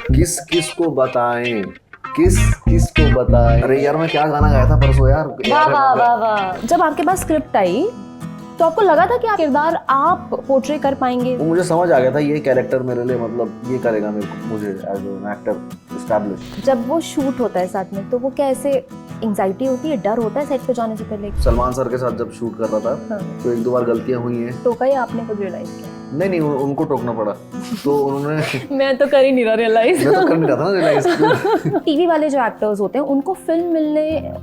किस किस को बताएं, किस किस को बताएं। अरे यार मैं क्या गाना गाया था परसों यार। वाह वाह वाह वाह। जब आपके पास स्क्रिप्ट आई तो आपको लगा था कि आप किरदार आप पोर्ट्रे कर पाएंगे? वो मुझे समझ आ गया था ये कैरेक्टर मेरे लिए मतलब ये करेगा मेरे को, मुझे एज एन एक्टर एस्टैब्लिश। जब वो शूट होता है साथ में तो वो क्या ऐसे एंजाइटी होती है, डर होता है सेट पे जाने से पहले? सलमान सर के साथ जब शूट कर रहा था हाँ। तो एक दो बार गलतियां हुई हैं। टोका या आपने खुद रियलाइज किया? नहीं उनको टोकना पड़ा तो उन्होंने मैं तो कर ही नहीं रहा रियलाइज। मैं तो कर नहीं रहा था ना रियलाइज। टीवी वाले जो एक्टर्स होते हैं उनको फिल्म मिलने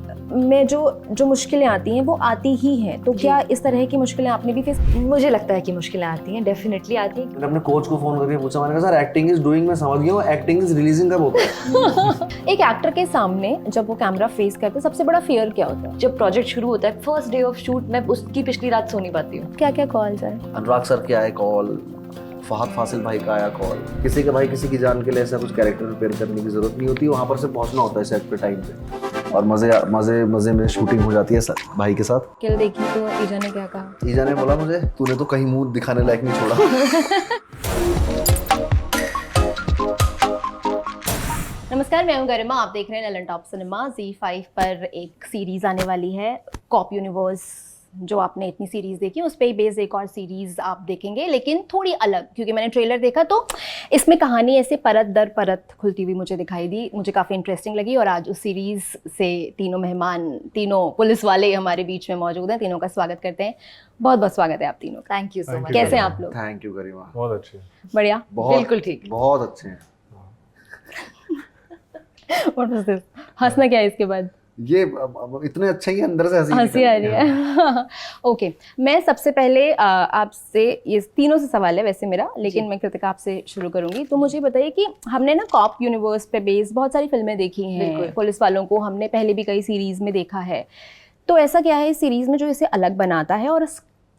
में जो मुश्किलें आती हैं वो आती ही हैं, तो क्या इस तरह की मुश्किलें आपने भी फेस? मुझे लगता है कि मुश्किलें आती हैं, डेफिनेटली आती हैं। मैंने अपने कोच को फोन करके पूछा, मैंने कहा सर एक्टिंग इज डूइंग, मैं समझ गया हूँ, एक्टिंग इज रिलीजिंग कब होता है? एक एक्टर के सामने जब वो कैमरा फेस करते हैं सबसे बड़ा फियर क्या होता है? जब प्रोजेक्ट शुरू होता है, फर्स्ट डे ऑफ शूट, मैं उसकी पिछली रात सो नहीं पाती हूँ। क्या क्या कॉल्स है? अनुराग सर के आए कॉल, फहद फासिल भाई का आया कॉल। किसी के भाई किसी की जान के लिए ऐसा कुछ कैरेक्टर प्रिपेयर करने की जरूरत नहीं होती, वहाँ पर सिर्फ पहुँचना होता है सेट पे टाइम पे और मजे मजे मजे में शूटिंग हो जाती है भाई के साथ। किल देखी तो ईजा ने क्या कहा? ईजा ने बोला मुझे तूने तो कहीं मुंह दिखाने लायक नहीं छोड़ा। नमस्कार, मैं हूं गरिमा, आप देख रहे हैं ललन टॉप सिनेमा। ZEE5 पर एक सीरीज आने वाली है कॉप यूनिवर्स। जो आपने इतनी सीरीज देखी उस पर ही बेस्ड एक और सीरीज आप देखेंगे, लेकिन थोड़ी अलग, क्योंकि मैंने ट्रेलर देखा तो इसमें कहानी ऐसे परत दर परत खुलती हुई मुझे दिखाई दी, मुझे काफ़ी इंटरेस्टिंग लगी। और आज उस सीरीज से तीनों मेहमान, तीनों पुलिस वाले हमारे बीच में मौजूद हैं। तीनों का स्वागत करते हैं। बहुत बहुत स्वागत है आप तीनों का। Thank you so much. कैसे हैं आप लोग? थैंक यू गरिमा। बहुत अच्छे। बढ़िया। बहुत बिल्कुल ठीक। बहुत अच्छे हैं। What was this? हंसना क्या है इसके बाद? ये अब इतने अच्छे ही अंदर से हंसी आ रही है। ओके, मैं सबसे पहले आपसे, ये तीनों से सवाल है वैसे मेरा, लेकिन मैं कृतिका आपसे शुरू करूंगी। तो मुझे बताइए कि हमने ना कॉप यूनिवर्स पे बेस्ड बहुत सारी फिल्में देखी हैं, पुलिस वालों को हमने पहले भी कई सीरीज में देखा है। तो ऐसा क्या है इस सीरीज में जो इसे अलग बनाता है, और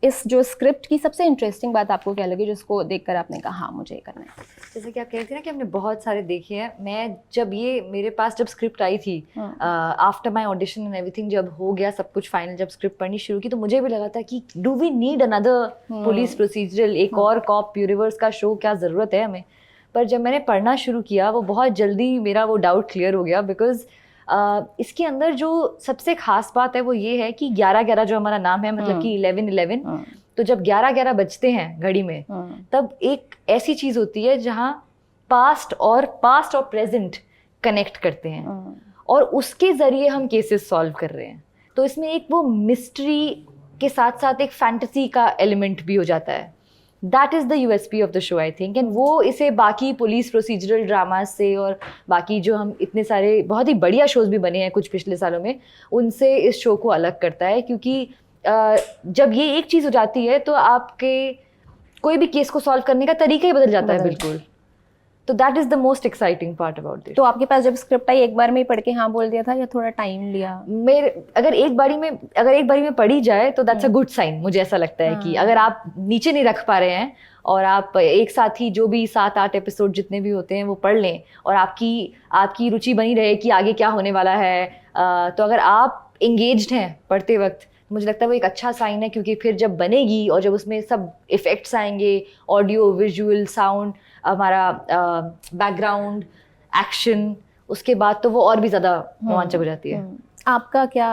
इस जो स्क्रिप्ट की सबसे इंटरेस्टिंग बात आपको क्या लगी जिसको देखकर आपने कहा हाँ मुझे ये करना है? जैसे कि आप कह रहे थे ना कि हमने बहुत सारे देखे हैं। मैं जब ये मेरे पास जब स्क्रिप्ट आई थी, after my audition and everything, जब हो गया सब कुछ फाइनल, जब स्क्रिप्ट पढ़नी शुरू की, तो मुझे भी लगा था कि do we need another police procedural, एक और कॉप यूनिवर्स का शो, क्या ज़रूरत है हमें? पर जब मैंने पढ़ना शुरू किया वो बहुत जल्दी मेरा वो डाउट क्लियर हो गया। बिकॉज इसके अंदर जो सबसे खास बात है वो ये है कि 11-11 जो हमारा नाम है, मतलब कि 11-11, तो जब 11-11 बजते हैं घड़ी में, तब एक ऐसी चीज़ होती है जहाँ पास्ट और प्रेजेंट कनेक्ट करते हैं और उसके ज़रिए हम केसेस सॉल्व कर रहे हैं। तो इसमें एक वो मिस्ट्री के साथ साथ एक फैंटेसी का एलिमेंट भी हो जाता है। That is the USP of the show, I think. And वो इसे बाकी पुलिस प्रोसीजरल ड्रामाज से और बाकी जो हम इतने सारे बहुत ही बढ़िया शोज़ भी बने हैं कुछ पिछले सालों में, उनसे इस शो को अलग करता है। क्योंकि जब ये एक चीज़ हो जाती है तो आपके कोई भी केस को सॉल्व करने का तरीका ही बदल जाता है बिल्कुल। तो that is the most exciting part about this. तो आपके पास जब स्क्रिप्ट आई एक बार में ही पढ़ के हाँ बोल दिया था या थोड़ा टाइम लिया? अगर एक बारी में पढ़ी जाए तो दैट्स अ गुड साइन। मुझे ऐसा लगता है कि अगर आप नीचे नहीं रख पा रहे हैं और आप एक साथ ही जो भी 7-8 एपिसोड जितने भी होते हैं वो पढ़ लें और आपकी रुचि बनी रहे कि आगे क्या होने वाला है, तो अगर आप एंगेज्ड हैं पढ़ते वक्त, मुझे लगता है वो एक अच्छा साइन है। क्योंकि फिर जब बनेगी और जब उसमें सब इफ़ेक्ट्स आएंगे, ऑडियो, विजुअल, साउंड, हमारा बैकग्राउंड, एक्शन, उसके बाद तो वो और भी ज़्यादा रोमांचक हो जाती है। आपका क्या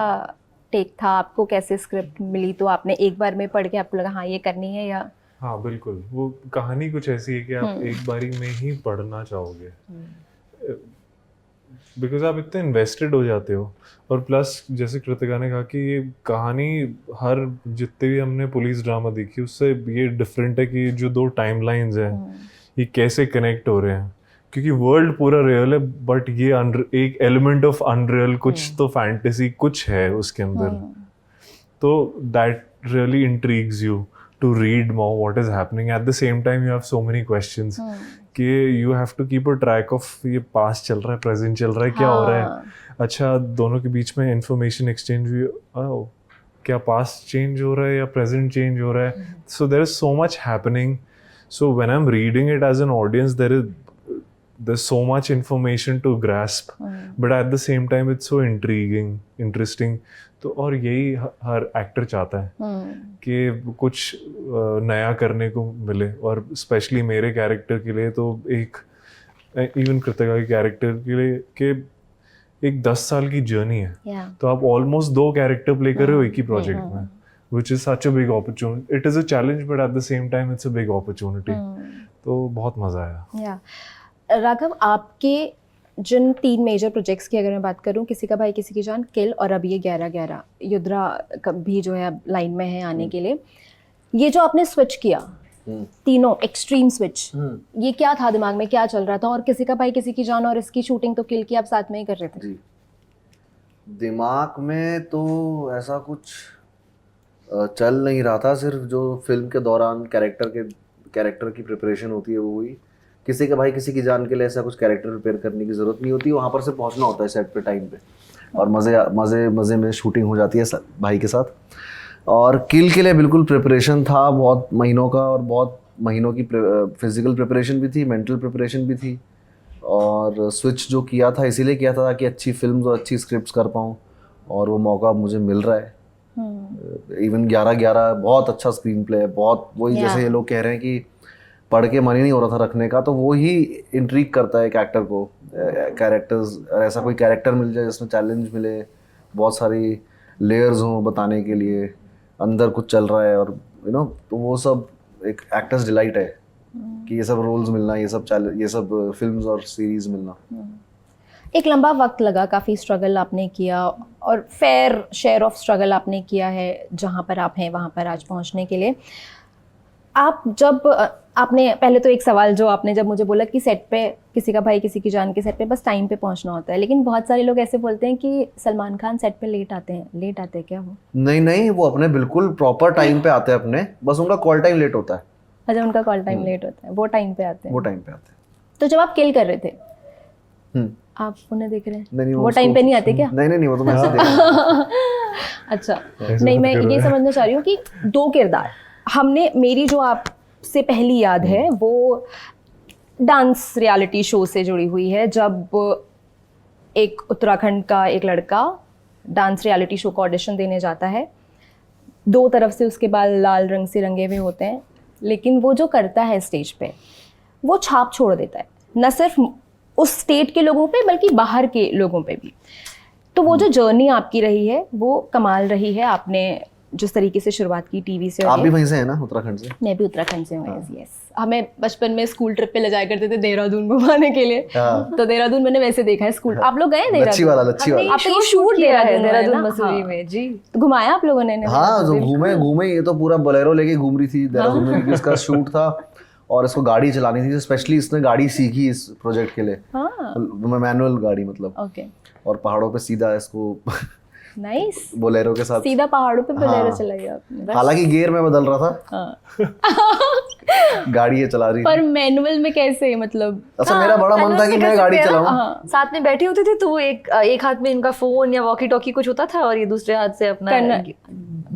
टेक था? आपको कैसे स्क्रिप्ट मिली? तो आपने एक बार में पढ़ के आपको लगा हाँ ये करनी है, या? हाँ बिल्कुल, वो कहानी कुछ ऐसी है कि आप एक बारी में ही पढ़ना चाहोगे, बिकॉज आप इतने इन्वेस्टेड हो जाते हो। और प्लस जैसे कृतिका ने कहा कि ये कहानी हर जितने भी हमने पुलिस ड्रामा देखी उससे ये डिफरेंट है कि जो दो टाइमलाइंस हैं ये कैसे कनेक्ट हो रहे हैं। क्योंकि वर्ल्ड पूरा रियल है बट ये एक एलिमेंट ऑफ अनरियल, कुछ तो फैंटेसी कुछ है उसके अंदर। तो that really intrigues you to read more what is happening. At the same time you have so many questions कि you have to keep a track of ये past चल रहा है, present चल रहा है, क्या हो रहा है, अच्छा दोनों के बीच में information exchange भी, क्या past change हो रहा है या present change हो रहा है. So there is so much happening. So when I'm reading it as an audience there's so much information to grasp, but at the same time it's so intriguing, interesting. तो और यही हर actor चाहता है कि कुछ नया करने को मिले। और स्पेशली मेरे कैरेक्टर के लिए तो एक इवन कृतिका के कैरेक्टर के लिए कि एक 10 साल की जर्नी है, Yeah. तो आप ऑलमोस्ट 2 कैरेक्टर प्ले कर रहे हो एक ही प्रोजेक्ट में, which is such a big opportunity. It is a challenge, but at the same time, it's a big opportunity. तो बहुत मजा आया। या राघव, आपके जिन 3 मेजर प्रोजेक्ट्स की अगर मैं बात करूं, किसी का भाई किसी की जान, किल और अब ये 11-11, युद्रा भी जो है अब लाइन में है आने के लिए, ये जो आपने स्विच किया, तीनों एक्सट्रीम स्विच, ये क्या था दिमाग में, क्या चल रहा था? और किसी का भाई किसी की जान और इसकी शूटिंग तो किल की आप साथ में ही कर रहे थे। जी, दिमाग में तो ऐसा कुछ चल नहीं रहा था, सिर्फ जो फिल्म के दौरान कैरेक्टर की प्रिपरेशन होती है वो हुई। किसी के भाई किसी की जान के लिए ऐसा कुछ कैरेक्टर प्रिपेयर करने की ज़रूरत नहीं होती, वहाँ पर से पहुँचना होता है सेट पे टाइम पे, और मज़े में शूटिंग हो जाती है भाई के साथ। और किल के लिए बिल्कुल प्रिपरेशन था बहुत महीनों का, और बहुत महीनों की फिजिकल प्रिपरेशन भी थी, मेंटल प्रिपरेशन भी थी। और स्विच जो किया था इसीलिए किया था कि अच्छी फिल्म्स और अच्छी स्क्रिप्ट्स कर पाऊँ, और वो मौका मुझे मिल रहा है। इवन 11-11 बहुत अच्छा स्क्रीन प्ले है, बहुत वही जैसे ये लोग कह रहे हैं कि पढ़ के मन ही नहीं हो रहा था रखने का, तो वो ही इंट्रीग करता है एक एक्टर को, कैरेक्टर्स, ऐसा कोई कैरेक्टर मिल जाए जिसमें चैलेंज मिले, बहुत सारी लेयर्स हों बताने के लिए, अंदर कुछ चल रहा है, और तो वो सब एक एक्टर्स डिलाइट है कि ये सब रोल्स मिलना, ये सब फिल्म्स और सीरीज मिलना। एक लंबा वक्त लगा, काफ़ी स्ट्रगल आपने किया, और फेयर शेयर ऑफ स्ट्रगल आपने किया है जहाँ पर आप हैं वहाँ पर आज पहुँचने के लिए। आप जब आपने पहले तो एक सवाल जो आपने जब मुझे बोला कि सेट पे किसी का भाई किसी की जान के सेट पे बस टाइम पे पहुंचना होता है, लेकिन बहुत सारे लोग ऐसे बोलते हैं कि सलमान खान सेट पे लेट आते हैं क्या वो? नहीं, वो अपने बिल्कुल प्रॉपर टाइम पे आते हैं अपने, बस उनका कॉल टाइम लेट होता है। अच्छा, उनका कॉल टाइम लेट होता है, वो टाइम पे आते हैं। वो टाइम पे आते हैं। तो जब आप किल कर रहे थे, आप उन्हें देख रहे हैं, नहीं, वो टाइम पे नहीं आते क्या? नहीं, वो तो मैं ऐसे देख रहा हूं। अच्छा, नहीं, मैं ये समझना चाह रही हूँ कि 2 किरदार हमने, मेरी जो आपसे पहली याद है वो डांस रियलिटी शो से जुड़ी हुई है, जब एक उत्तराखंड का एक लड़का डांस रियलिटी शो का ऑडिशन देने जाता है, 2 तरफ से उसके बाल लाल रंग से रंगे हुए होते हैं, लेकिन वो जो करता है स्टेज पे वो छाप छोड़ देता है, न सिर्फ उस स्टेट के लोगों पे बल्कि बाहर के लोगों पे भी। तो वो जो जर्नी आपकी रही है वो कमाल रही है। आपने जिस तरीके से शुरुआत की टीवी से, आप भी वहीं से हैं ना, उत्तराखंड से? मैं भी उत्तराखंड से हूँ। यस, हमें बचपन में स्कूल ट्रिप पे ले जाया करते थे देहरादून घुमाने के लिए। तो देहरादून मैंने वैसे देखा है स्कूल। आप लोग गए देहरादून? लच्छी वाला आपने ये शूट देहरादून मसूरी में जी, घुमाया आप लोगों ने? हाँ, जो घूमे ये तो पूरा बोलेरो लेके घूम रही थी देहरादून में, क्योंकि इसका शूट था और इसको गाड़ी चलानी थी, स्पेशली इसने गाड़ी सीखी इस प्रोजेक्ट के लिए, मैनुअल गाड़ी मतलब। ओके। और पहाड़ों पे सीधा इसको नाइस, बोलेरो के साथ सीधा पहाड़ों पे बोलेरो चलाई आपने। हालांकि गियर में बदल रहा था, गाड़ी ये चला रही पर मैनुअल में कैसे, मतलब? अच्छा, मेरा बड़ा मन था कि मैं गाड़ी चलाऊं। साथ में बैठे होते थे तो वो एक हाथ में इनका फोन या वॉकी टॉकी कुछ होता था और ये दूसरे हाथ से अपना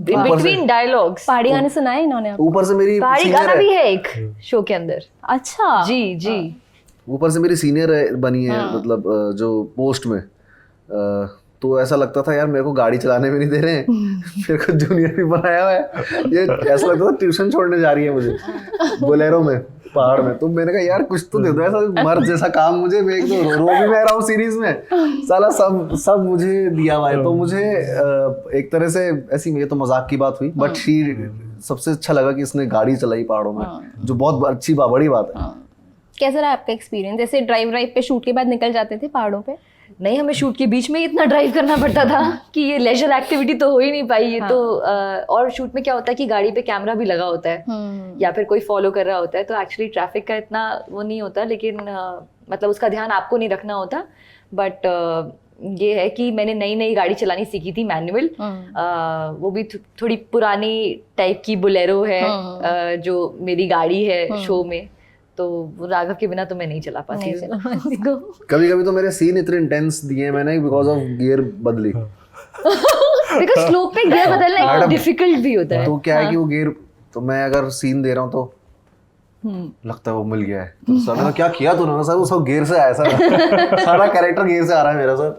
बिटवीन डायलॉग्स पहाड़ी गाने सुनाए इन्होंने? ऊपर से मेरी पहाड़ी गाना भी है एक शो के अंदर। अच्छा जी, ऊपर से मेरी सीनियर बनी है, मतलब जो पोस्ट में, तो ऐसा लगता था यार मेरे को गाड़ी चलाने में नहीं दे रहे हैं, मेरे को जूनियर भी बनाया हुआ है, ये ऐसा लगता था ट्यूशन छोड़ने जा रही है मुझे बोलेरो में पहाड़ में। तो मैंने कहा यार कुछ तो दे दो ऐसा मर्द जैसा काम मुझे, मैं एक तो रो भी मैं रहा हूँ सीरीज में, साला सब मुझे दिया हुआ है। तो मुझे एक तरह से ऐसी, ये तो मजाक की बात हुई, बट सबसे अच्छा लगा कि इसने गाड़ी चलाई पहाड़ों में, जो बहुत अच्छी बड़ी बात है। कैसा रहा आपका एक्सपीरियंस? जैसे ड्राइव पे शूट के बाद निकल जाते थे पहाड़ों पे? नहीं, हमें शूट के बीच में इतना ड्राइव करना पड़ता था कि ये लेजर एक्टिविटी तो हो ही नहीं पाई ये। तो और शूट में क्या होता है कि गाड़ी पे कैमरा भी लगा होता है या फिर कोई फॉलो कर रहा होता है, तो एक्चुअली ट्रैफिक का इतना वो नहीं होता, लेकिन मतलब उसका ध्यान आपको नहीं रखना होता। बट ये है कि मैंने नई गाड़ी चलानी सीखी थी मैनुअल, वो भी थोड़ी पुरानी टाइप की बोलेरो है जो मेरी गाड़ी है शो में, तो राघव के बिना तो मैं नहीं चला पाती हूँ। कभी कभी तो मेरे सीन इतने इंटेंस दिए मैंने बिकॉज ऑफ गियर बदली, बिकॉज स्लोप पे गियर बदलना एक डिफिकल्ट भी होता है। तो क्या है कि वो गियर, तो मैं अगर सीन दे रहा हूँ तो लगता है वो मिल गया है, तो सर ने क्या किया तूने? सर वो सब गियर से आया सर, सारा कैरेक्टर गियर से आ रहा है मेरा सर।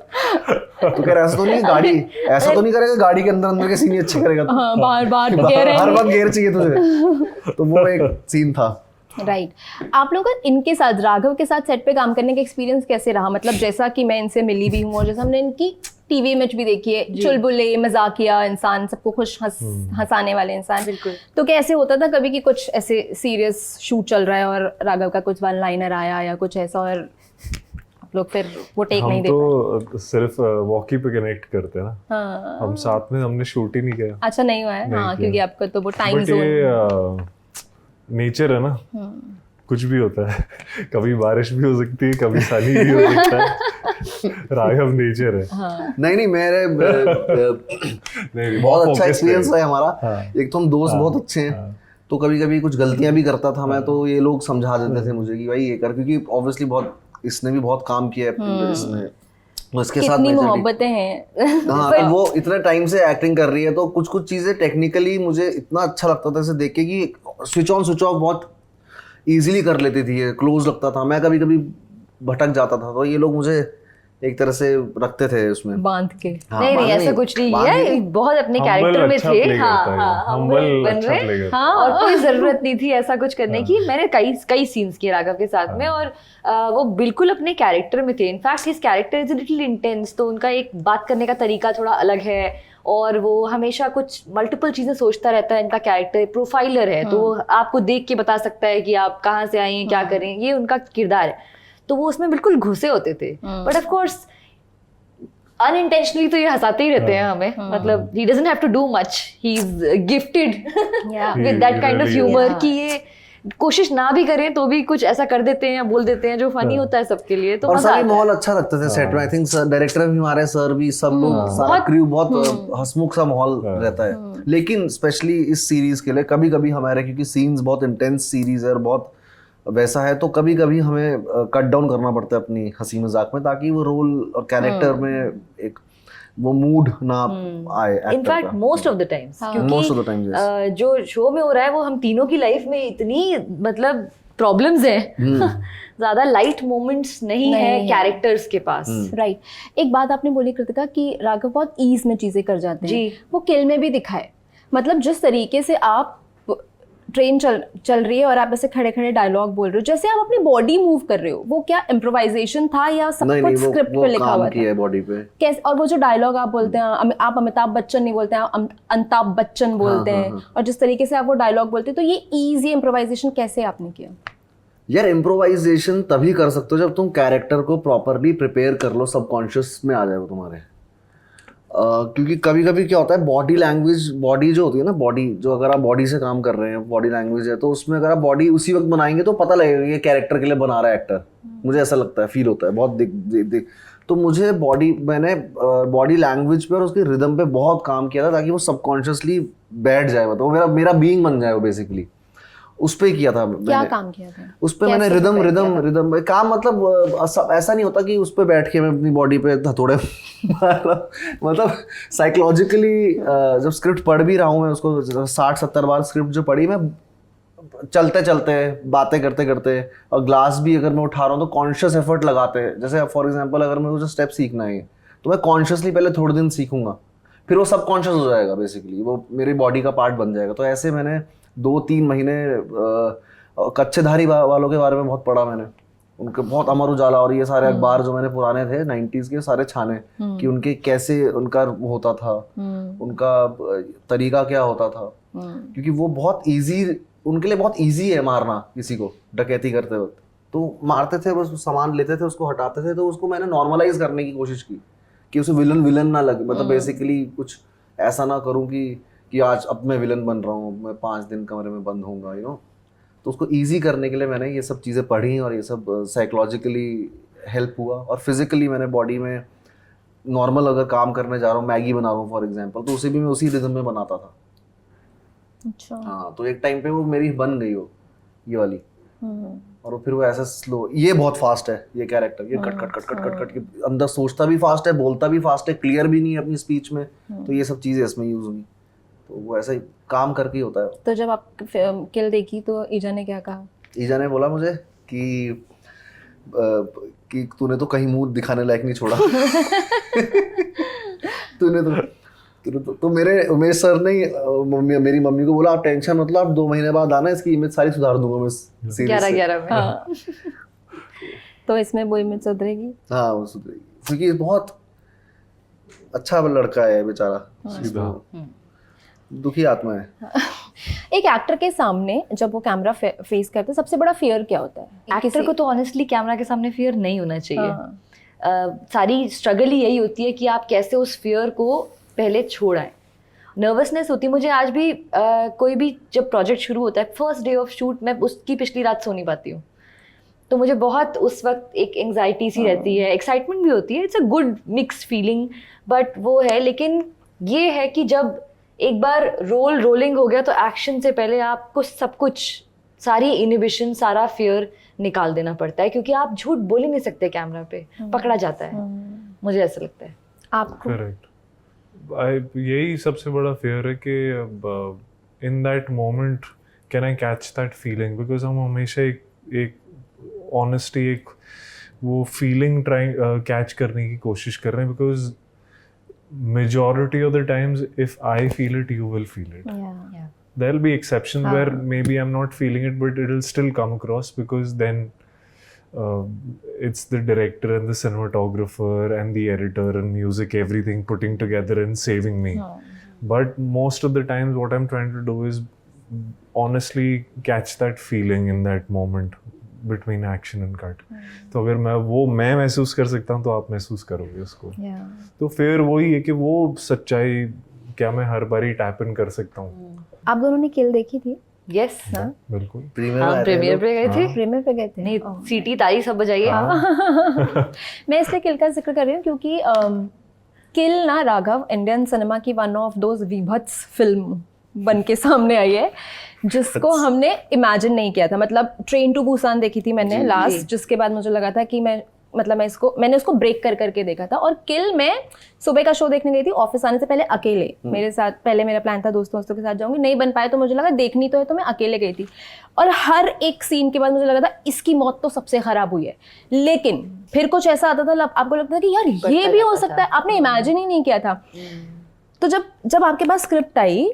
तो कह रहा ऐसा तो नहीं, गाड़ी ऐसा तो नहीं करेगा गाड़ी के अंदर के सीन ही अच्छे करेगा, बार हर वक्त गियर चाहिए तुझे। तो वो एक सीन था। राइट आप लोगों का इनके साथ, राघव के साथ सेट पे काम करने का एक्सपीरियंस कैसे रहा? मतलब जैसा कि मैं इनसे मिली भी हूँ और जैसा हमने इनकी टीवी इमेज भी देखी है, चुलबुले मजाकिया इंसान, सबको खुश हंसाने वाले इंसान। बिल्कुल। तो कैसे होता था कभी कि कुछ ऐसे सीरियस शूट चल रहा है और राघव का कुछ वन लाइनर आया या कुछ ऐसा और आप लोग फिर वो टेक नहीं हम दे पाए? तो सिर्फ वॉकी पे कनेक्ट करते हैं ना। हाँ। हम साथ में हमने शूट ही नहीं किया। अच्छा नहीं हुआ है? नहीं हाँ किया। क्योंकि आपका तो वो टाइम बट जोन। ये नेचर है ना, कुछ भी होता है। कभी बारिश भी हो सकती है, कभी सनी भी हो सकता है। राघव नेचर है। हाँ। नहीं मेरे नहीं, बहुत अच्छा focused एक्सपीरियंस है हमारा। हाँ। एक तो हम दोस्त बहुत अच्छे हैं, तो कभी कभी कुछ गलतियां भी करता था मैं, तो ये लोग समझा देते थे मुझे कि भाई ये कर, क्योंकि ऑब्वियसली बहुत इसने भी बहुत काम किया है इसमें, तो इसके साथ कितनी मैं मोहब्बतें हैं। हाँ, तो वो इतने टाइम से एक्टिंग कर रही है, तो कुछ कुछ चीजें टेक्निकली मुझे इतना अच्छा लगता था इसे देख के कि स्विच ऑन स्विच ऑफ बहुत इजीली कर लेती थी, ये क्लोज लगता था, मैं कभी कभी भटक जाता था, तो ये लोग मुझे एक तरह से रखते थे उसमें बांध के। हाँ, नहीं बांध ऐसा कुछ नहीं बांध है, बहुत अपने कैरेक्टर में अच्छा थे। play हाँ करता है, हाँ, humble humble बन अच्छा रहे। play करता है। हाँ और कोई जरूरत नहीं थी ऐसा कुछ करने की। मैंने कई सीन्स किए राघव के साथ में, और वो बिल्कुल अपने कैरेक्टर में थे। In fact his character is little intense, तो उनका एक बात करने का तरीका थोड़ा अलग है, और वो हमेशा कुछ मल्टीपल चीजें सोचता रहता है। इनका कैरेक्टर प्रोफाइलर है, तो आपको देख के बता सकता है कि आप कहाँ से आए हैं, क्या करें, ये उनका किरदार है। तो वो उसमें बिल्कुल घुसे होते थे। बट ऑफ कोर्स अनइंटेंशनली तो ये हंसाते ही रहते हैं हमें। मतलब he doesn't have to do much, he's gifted Yeah. with that kind of really humor is. कि ये कोशिश ना भी करें तो भी कुछ ऐसा कर देते हैं या बोल देते हैं जो फनी होता है सबके लिए। तो और मजा सभी आता माहौल अच्छा लगता था सेट में। आई थिंक डायरेक्टर भी हमारे, सर भी, सब लोग, सारा क्रू बहुत हंसमुख सा माहौल रहता है। लेकिन स्पेशली इस सीरीज के लिए कभी कभी हमारे, क्योंकि सीन्स बहुत इंटेंस सीरीज है और बहुत वैसा है, तो कभी कभी हमें कट डाउन करना पड़ता है अपनी हंसी मजाक में, ताकि वो रोल और कैरेक्टर में एक वो मूड ना आए एक्टर इनफैक्ट का। Most of the times, Most of the times, क्योंकि जो शो में हो रहा है वो हम तीनों की लाइफ में इतनी मतलब प्रॉब्लम्स हैं। ज्यादा लाइट मोमेंट्स नहीं है कैरेक्टर्स के पास। राइट एक बात आपने बोली कृतिका कि राघव बहुत ईज में चीजें कर जाते हैं। जी। वो किल में भी दिखाए, मतलब जिस तरीके से आप ट्रेन चल रही है और आप ऐसे खड़े खड़े डायलॉग बोल रहे हो, जैसे आप अपनी बॉडी मूव कर रहे हो, वो क्या इम्प्रोवाइजेशन था या सब नहीं कुछ नहीं, स्क्रिप्ट वो पे लिखा काम हुआ किया था? है बॉडी पे कैसे? और वो जो डायलॉग आप बोलते हैं, आप अमिताभ बच्चन नहीं बोलते हैं, आप अमिताभ बच्चन बोलते हैं, और जिस तरीके से आप वो डायलॉग बोलते हैं, तो ये इजी इम्प्रोवाइजेशन कैसे आपने किया? यार इम्प्रोवाइजेशन तभी कर सकते हो जब तुम कैरेक्टर को प्रॉपरली प्रिपेयर कर लो, सबकॉन्शियस में आ जाए वो तुम्हारे। क्योंकि कभी कभी क्या होता है, बॉडी लैंग्वेज, बॉडी जो होती है ना, बॉडी जो, अगर आप बॉडी से काम कर रहे हैं, बॉडी लैंग्वेज है, तो उसमें अगर आप बॉडी उसी वक्त बनाएंगे तो पता लगेगा ये कैरेक्टर के लिए बना रहा है एक्टर। मुझे ऐसा लगता है, फील होता है बहुत दिख। तो मुझे मैंने बॉडी लैंग्वेज पे और उसकी रिदम पे बहुत काम किया था, ताकि वो सबकॉन्शियसली बैठ जाए, मतलब वो मेरा बीइंग बन जाए वो बेसिकली। उस पे किया था क्या काम किया था उस पे मैंने रिदम काम, मतलब ऐसा नहीं होता कि उस पे बैठ के मैं अपनी बॉडी पे हथौड़े मतलब साइकोलॉजिकली जब स्क्रिप्ट पढ़ भी रहा हूँ मैं उसको 60-70 बार स्क्रिप्ट जो पढ़ी मैं, चलते चलते बातें करते करते, और ग्लास भी अगर मैं उठा रहा हूँ तो कॉन्शियस एफर्ट लगाते हैं। जैसे फॉर एग्जांपल अगर मुझे स्टेप सीखना है तो मैं कॉन्शियसली पहले थोड़े दिन सीखूंगा, फिर वो सबकॉन्शियस हो जाएगा, बेसिकली वो मेरी बॉडी का पार्ट बन जाएगा। तो ऐसे मैंने 2-3 महीने कच्चेधारी वालों के बारे में बहुत पढ़ा मैंने, उनके बहुत, अमर उजाला और ये सारे अखबार जो मैंने पुराने थे 90s के, सारे छाने कि उनके कैसे उनका होता था, उनका तरीका क्या होता था, क्योंकि वो बहुत इजी, उनके लिए बहुत इजी है मारना किसी को डकैती करते वक्त। तो मारते थे, बस सामान लेते थे, उसको हटाते थे। तो उसको मैंने नॉर्मलाइज करने की कोशिश की कि उसे विलन ना लगे, मतलब बेसिकली कुछ ऐसा ना करूं कि आज अब मैं विलन बन रहा हूँ, मैं 5 दिन कमरे में बंद होऊंगा, यू नो। तो उसको इजी करने के लिए मैंने ये सब चीज़ें पढ़ी, और ये सब साइकोलॉजिकली हेल्प हुआ। और फिजिकली मैंने बॉडी में नॉर्मल अगर काम करने जा रहा हूँ, मैगी बना रहा हूँ फॉर एग्जांपल, तो उसे भी मैं उसी रिदम में बनाता था। अच्छा। हाँ, तो एक टाइम पे वो मेरी बन गई वो ये वाली, और फिर वो ऐसा स्लो, ये बहुत फास्ट है ये कैरेक्टर, ये cut cut cut cut cut cut के अंदर सोचता भी फास्ट है, बोलता भी फास्ट है, क्लियर भी नहीं है अपनी स्पीच में। तो ये सब चीज़ें इसमें यूज हुई, तो वो ऐसा ही काम करके ही होता है। तो जब आप किल देखी तो ईजा ने क्या कहा? ईजा ने बोला मुझे कि तूने तो कहीं मुंह दिखाने लायक नहीं छोड़ा। तूने तो मेरे उमेश सर ने मेरी मम्मी को बोला आप टेंशन मत लो, आप 2 महीने बाद आना, इसकी इमेज सारी सुधार दूंगा मैं सीरीज से। 11 में। हाँ तो इसमें वो इमेज सुधरेगी। हाँ वो सुधरेगी, क्योंकि बहुत अच्छा लड़का है बेचारा, सीधा। दुखी आत्मा है। एक एक्टर के सामने जब वो कैमरा फेस करते हैं सबसे बड़ा फियर क्या होता है? एक्टर को तो ऑनेस्टली कैमरा के सामने फियर नहीं होना चाहिए। हाँ। सारी स्ट्रगल ही यही होती है कि आप कैसे उस फियर को पहले छोड़ाएं। नर्वसनेस होती है मुझे आज भी, कोई भी जब प्रोजेक्ट शुरू होता है फर्स्ट डे ऑफ शूट मैं उसकी पिछली रात सो नहीं पाती हूँ, तो मुझे बहुत उस वक्त एक एंग्जाइटी सी रहती है, एक्साइटमेंट भी होती है, it's a good mixed feeling, but वो है। लेकिन ये है कि जब एक बार रोलिंग हो गया तो एक्शन से पहले आपको सब कुछ, सारी इनहिबिशन, सारा फियर निकाल देना पड़ता है, क्योंकि आप झूठ बोल ही नहीं सकते कैमरा पे, पकड़ा जाता है। मुझे ऐसा लगता है। आपको? करेक्ट। यही सबसे बड़ा फियर है कि in that moment can I catch that feeling, because हम हमेशा एक ऑनेस्टी, एक वो फीलिंग कैच करने की कोशिश कर रहे हैं, because majority of the times if I feel it you will feel it. Yeah. There'll be exceptions where maybe I'm not feeling it but it'll still come across, because then it's the director and the cinematographer and the editor and music, everything putting together and saving me. But most of the times what I'm trying to do is honestly catch that feeling in that moment between action and cut. तो अगर मैं महसूस कर सकता हूँ तो आप महसूस करोगे उसको। तो फिर वही है कि वो सच्चाई क्या मैं हर बारी टैप इन कर सकता हूँ। आप दोनों ने किल देखी थी? यस, बिल्कुल। हम प्रीमियर पे गए थे। प्रीमियर पे गए थे? नहीं, सीटी तारी सब बजाइए। मैं इसलिए किल का जिक्र कर रही हूँ क्योंकि किल ना राघव इंडियन सिनेमा की वन ऑफ दोज विभत्स फिल्म बन के सामने आई है जिसको हमने इमेजिन नहीं किया था। मतलब ट्रेन टू बुसान देखी थी मैंने लास्ट, जिसके बाद मुझे लगा था कि मैंने उसको ब्रेक कर करके देखा था। और किल मैं सुबह का शो देखने गई थी, ऑफिस आने से पहले अकेले। मेरे साथ पहले मेरा प्लान था दोस्तों के साथ जाऊंगी, नहीं बन पाया तो मुझे लगा देखनी तो है, तो मैं अकेले गई थी। और हर एक सीन के बाद मुझे लगा था इसकी मौत तो सबसे खराब हुई है, लेकिन फिर कुछ ऐसा आता था आपको लगता था कि यार ये भी हो सकता है, आपने इमेजिन ही नहीं किया था। तो जब आपके पास स्क्रिप्ट आई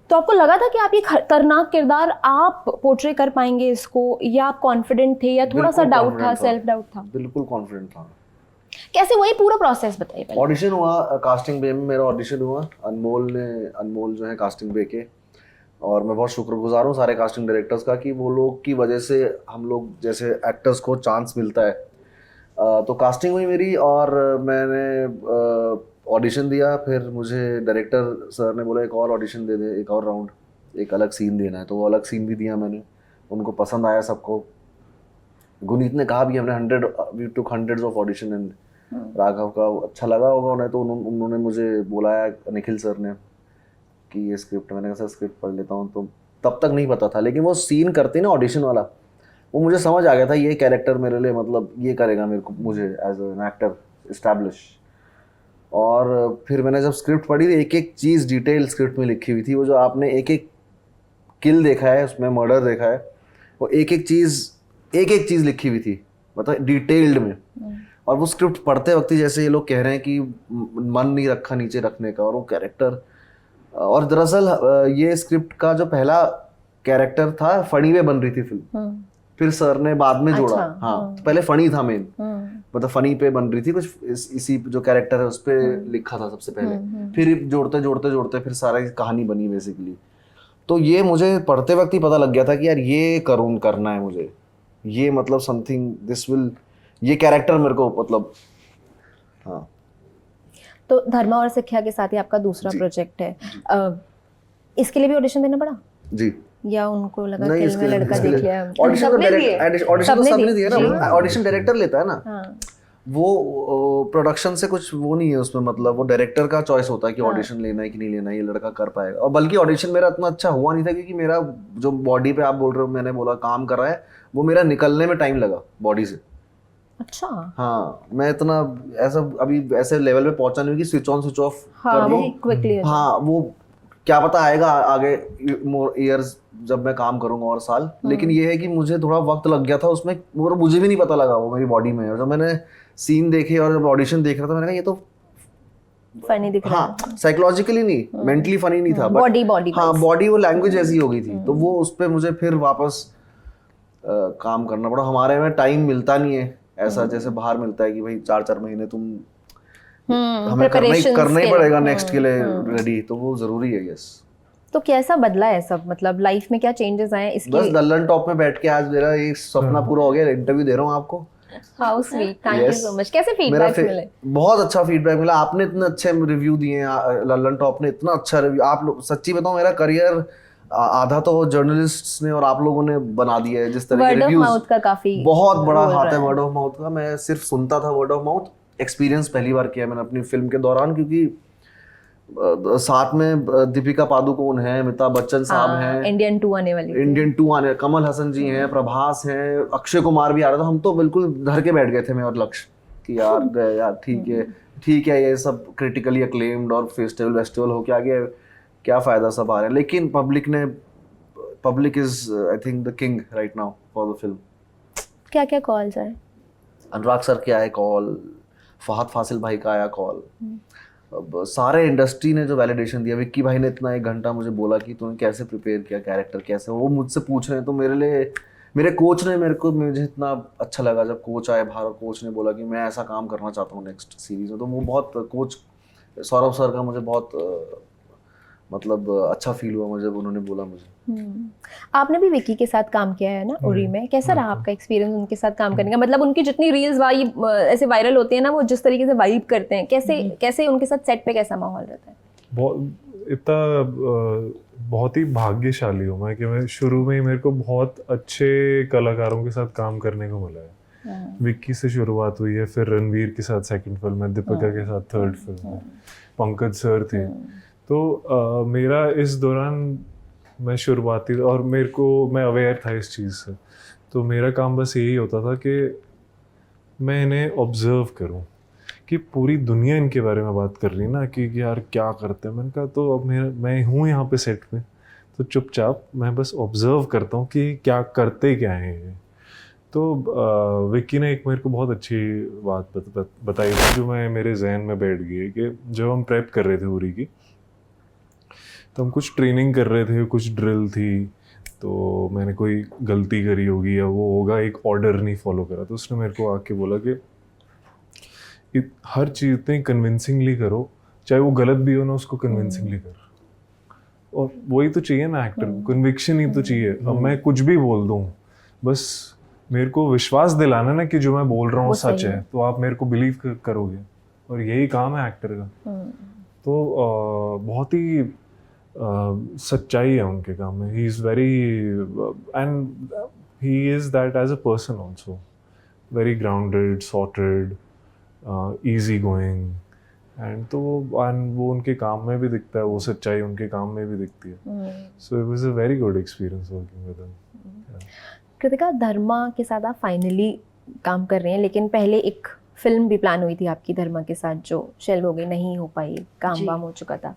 तो आपको लगा था कि आप ये खतरनाक किरदार आप पोर्ट्रे कर पाएंगे इसको, या आप कॉन्फिडेंट थे, या थोड़ा सा डाउट था, सेल्फ डाउट था? बिल्कुल कॉन्फिडेंट था। कैसे वही पूरा प्रोसेस बताइए पहले। ऑडिशन हुआ, कास्टिंग बे में मेरा ऑडिशन हुआ, अनमोल जो है कास्टिंग बे के, और मैं बहुत शुक्रगुजार हूँ सारे कास्टिंग डायरेक्टर्स का कि वो लोग की वजह से हम लोग जैसे एक्टर्स को चांस मिलता है। तो कास्टिंग हुई मेरी और मैंने ऑडिशन दिया। फिर मुझे डायरेक्टर सर ने बोला एक और ऑडिशन दे दे, एक और राउंड, एक अलग सीन देना है। तो वो अलग सीन भी दिया मैंने, उनको पसंद आया सबको। गुनीत ने कहा भी हमने we took hundreds of audition and Raghav का अच्छा लगा होगा उन्हें, तो उन्होंने मुझे बुलाया, निखिल सर ने, कि ये स्क्रिप्ट। मैंने कहा सर स्क्रिप्ट पढ़ लेता हूँ। तो तब तक नहीं पता था, लेकिन वो सीन करते ना ऑडिशन वाला, वो मुझे समझ आ गया था ये कैरेक्टर मेरे लिए, मतलब ये करेगा मुझे एज एन एक्टर इस्टेब्लिश। और फिर मैंने जब स्क्रिप्ट पढ़ी, एक एक चीज़ डिटेल स्क्रिप्ट में लिखी हुई थी। वो जो आपने एक एक किल देखा है, उसमें मर्डर देखा है, वो एक एक चीज़ लिखी हुई थी, मतलब डिटेल्ड में। और वो स्क्रिप्ट पढ़ते वक्त ही जैसे ये लोग कह रहे हैं कि मन नहीं रखा नीचे रखने का, और वो कैरेक्टर। और दरअसल ये स्क्रिप्ट का जो पहला कैरेक्टर था, फनी में बन रही थी फिल्म, फिर सर ने बाद में जोड़ा। हाँ, तो पहले फनी था मेन, मतलब फनी पे बन रही थी कुछ, इसी जो कैरेक्टर है उस पे लिखा था सबसे पहले, फिर जोड़ते फिर सारा कहानी बनी बेसिकली। तो ये मुझे पढ़ते वक्त ही पता लग गया था कि यार ये करना है मुझे, ये मतलब समथिंग दिस विल, ये कैरेक्टर मेरे को मतलब। हाँ, तो धर्मा और सिक्ख्या के साथ ही आपका दूसरा प्रोजेक्ट है, इसके लिए भी ऑडिशन देना पड़ा जी? या उनको लगा कि मैं लड़का देख लिया? ऑडिशन तो सबने दिया ना, ऑडिशन डायरेक्टर लेता है ना। वो प्रोडक्शन से कुछ वो नहीं है उसमें, मतलब वो डायरेक्टर का चॉइस होता है कि ऑडिशन लेना है कि नहीं लेना है, ये लड़का कर पाएगा। और बल्कि ऑडिशन मेरा इतना अच्छा हुआ नहीं था, क्योंकि मेरा जो बॉडी पे आप बोल रहे हो, मैंने बोला काम कर रहा है, वो मेरा निकलने में टाइम लगा बॉडी से। अच्छा। हाँ, मैं इतना अभी ऐसे लेवल पे पहुंचा नहीं कि स्विच ऑन स्विच ऑफ कर लूं क्विकली। हाँ, वो क्या पता आएगा आगे मोर ईयर्स जब मैं काम करूंगा और साल। लेकिन ये है कि मुझे थोड़ा वक्त लग गया था उसमें, मुझे भी नहीं पता लगा वो मेरी बॉडी में। और जब मैंने सीन देखे और जब ऑडिशन देख रहा था, मैंने कहा ये तो फनी दिख रहा हाँ साइकोलॉजिकली नहीं, मेंटली फनी नहीं था, बॉडी हाँ बॉडी वो लैंग्वेज ऐसी हो गई थी, तो वो उस पर मुझे फिर वापस काम करना पड़ा। हमारे में टाइम मिलता नहीं है ऐसा जैसे बाहर मिलता है कि भाई 4-4 महीने तुम हमें करना ही पड़ेगा नेक्स्ट के लिए रेडी, तो वो जरूरी है। यस। तो कैसा बदला है सब, मतलब लाइफ में क्या चेंजेस आए इसके? बस लल्लन टॉप में बैठ के आज मेरा ये सपना पूरा हो गया, इंटरव्यू दे रहा हूँ आपको। How sweet, thank you so much. कैसे मेरा फीडबैक मिले? बहुत अच्छा फीडबैक मिला, आपने इतने अच्छे रिव्यू दिए हैं, लल्लन टॉप ने इतना अच्छा रिव्यू, आप लोग सच्ची बताऊं मेरा करियर आधा तो जर्नलिस्ट्स ने और आप लोगों ने बना दिया है। जिस तरह के वर्ड ऑफ रिव्यूज, माउथ का काफी बहुत बड़ा रोल हाथ रहा है है। वर्ड ऑफ माउथ का। मैं सिर्फ सुनता था वर्ड ऑफ माउथ, एक्सपीरियंस पहली बार किया मैंने अपनी फिल्म के दौरान, क्योंकि साथ में दीपिका पादुकोण है, अमिताभ बच्चन साहब हैं, इंडियन 2 आने वाली थी। इंडियन 2 आने, कमल हसन जी हैं, प्रभास हैं, अक्षय कुमार भी आ रहा था। हम तो बिल्कुल धर के बैठ गए थे मैं और लक्ष्य कि यार गए यार, ठीक है ये सब क्रिटिकली अक्लेम्ड और फेस्टिवल हो के आगे क्या फायदा, सब आ रहे हैं। लेकिन public is I think the king right now for the film. क्या क्या कॉल्स आए? अनुराग सर के आए कॉल, फहद फासिल भाई का आया कॉल, अब सारे इंडस्ट्री ने जो वैलिडेशन दिया। विक्की भाई ने इतना 1 घंटा मुझे बोला कि तूने कैसे प्रिपेयर किया कैरेक्टर, कैसे, वो मुझसे पूछ रहे हैं। तो मेरे लिए मेरे कोच ने मुझे इतना अच्छा लगा जब कोच आए बाहर और कोच ने बोला कि मैं ऐसा काम करना चाहता हूँ नेक्स्ट सीरीज में। तो वो बहुत, कोच सौरभ सर का मुझे बहुत मतलब अच्छा फील हुआ मुझे जब उन्होंने बोला मुझे। आपने भी विक्की के साथ काम किया है ना उरी में, कैसा रहा आपका एक्सपीरियंस उनके साथ काम करने का? मतलब उनकी जितनी रील्स ऐसे वायरल होती है ना, वो जिस तरीके से वाइब करते हैं, कैसे उनके साथ सेट पे कैसा माहौल रहता है? बहुत ही भाग्यशाली हूँ मैं कि मैं शुरू में ही मेरे को बहुत अच्छे कलाकारों के साथ काम करने को मिला है। विक्की से शुरुआत हुई है, फिर रणवीर के साथ सेकंड फिल्म है, दीपिका के साथ थर्ड फिल्म है, पंकज सर थे। तो मेरा इस दौरान मैं शुरुआती, और मैं अवेयर था इस चीज़ से, तो मेरा काम बस यही होता था कि मैं इन्हें ऑब्जर्व करूं कि पूरी दुनिया इनके बारे में बात कर रही है ना कि यार क्या करते हैं। मैंने कहा तो अब मैं हूँ यहाँ पे सेट में, तो चुपचाप मैं बस ऑब्जर्व करता हूँ कि क्या करते क्या हैं ये। तो विक्की ने एक मेरे को बहुत अच्छी बात बताई थी जो मेरे जहन में बैठ गई है कि जब हम प्रेप कर रहे थे उरी की, तो हम कुछ ट्रेनिंग कर रहे थे, कुछ ड्रिल थी, तो मैंने कोई गलती करी होगी या वो होगा, एक ऑर्डर नहीं फॉलो करा, तो उसने मेरे को आके बोला कि हर चीज़ इतनी कन्विंसिंगली करो, चाहे वो गलत भी हो ना, उसको कन्विंसिंगली कर। और वही तो चाहिए ना एक्टर को, कन्विक्शन ही तो चाहिए। अब मैं कुछ भी बोल दूँ, बस मेरे को विश्वास दिलाना ना कि जो मैं बोल रहा हूँ सच है, तो आप मेरे को बिलीव करोगे, और यही काम है एक्टर का। तो बहुत ही सच्चाई है उनके काम में। He is very, and he is that as a person also, very grounded, sorted, easy going, and तो वो उनके काम में भी दिखता है, वो सच्चाई उनके काम में भी दिखती है। So it was a very good experience working with them. Kritika, धर्मा के साथ आप फाइनली काम कर रहे हैं, लेकिन पहले एक फिल्म भी प्लान हुई थी आपकी धर्मा के साथ जो शेल्व हो गई, नहीं हो पाई, काम वाम हो चुका था।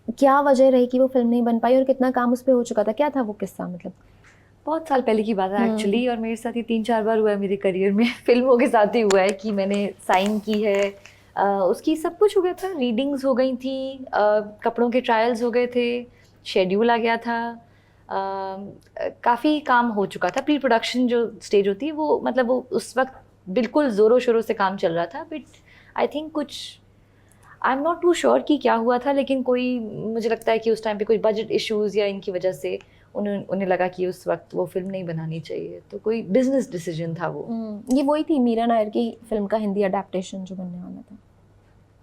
क्या वजह रही कि वो फिल्म नहीं बन पाई और कितना काम उस पर हो चुका था? क्या था वो किस्सा? मतलब बहुत साल पहले की बात है एक्चुअली, और मेरे साथ ये 3-4 बार हुआ है मेरे करियर में। फिल्मों के साथ ही हुआ है कि मैंने साइन की है, उसकी सब कुछ हो गया था, रीडिंग्स हो गई थी, कपड़ों के ट्रायल्स हो गए थे, शेड्यूल आ गया था, काफ़ी काम हो चुका था। प्री प्रोडक्शन जो स्टेज होती है वो, मतलब वो उस वक्त बिल्कुल ज़ोरों शोरों से काम चल रहा था। बट आई थिंक कुछ, I am not too sure कि क्या हुआ था, लेकिन कोई, मुझे लगता है कि उस टाइम पे कोई बजट इश्यूज़ या इनकी वजह से उन्हें लगा कि उस वक्त वो फिल्म नहीं बनानी चाहिए, तो कोई बिजनेस डिसीजन था वो। ये वही थी मीरा नायर की फिल्म का हिंदी अडेप्टेशन जो बनने वाला था।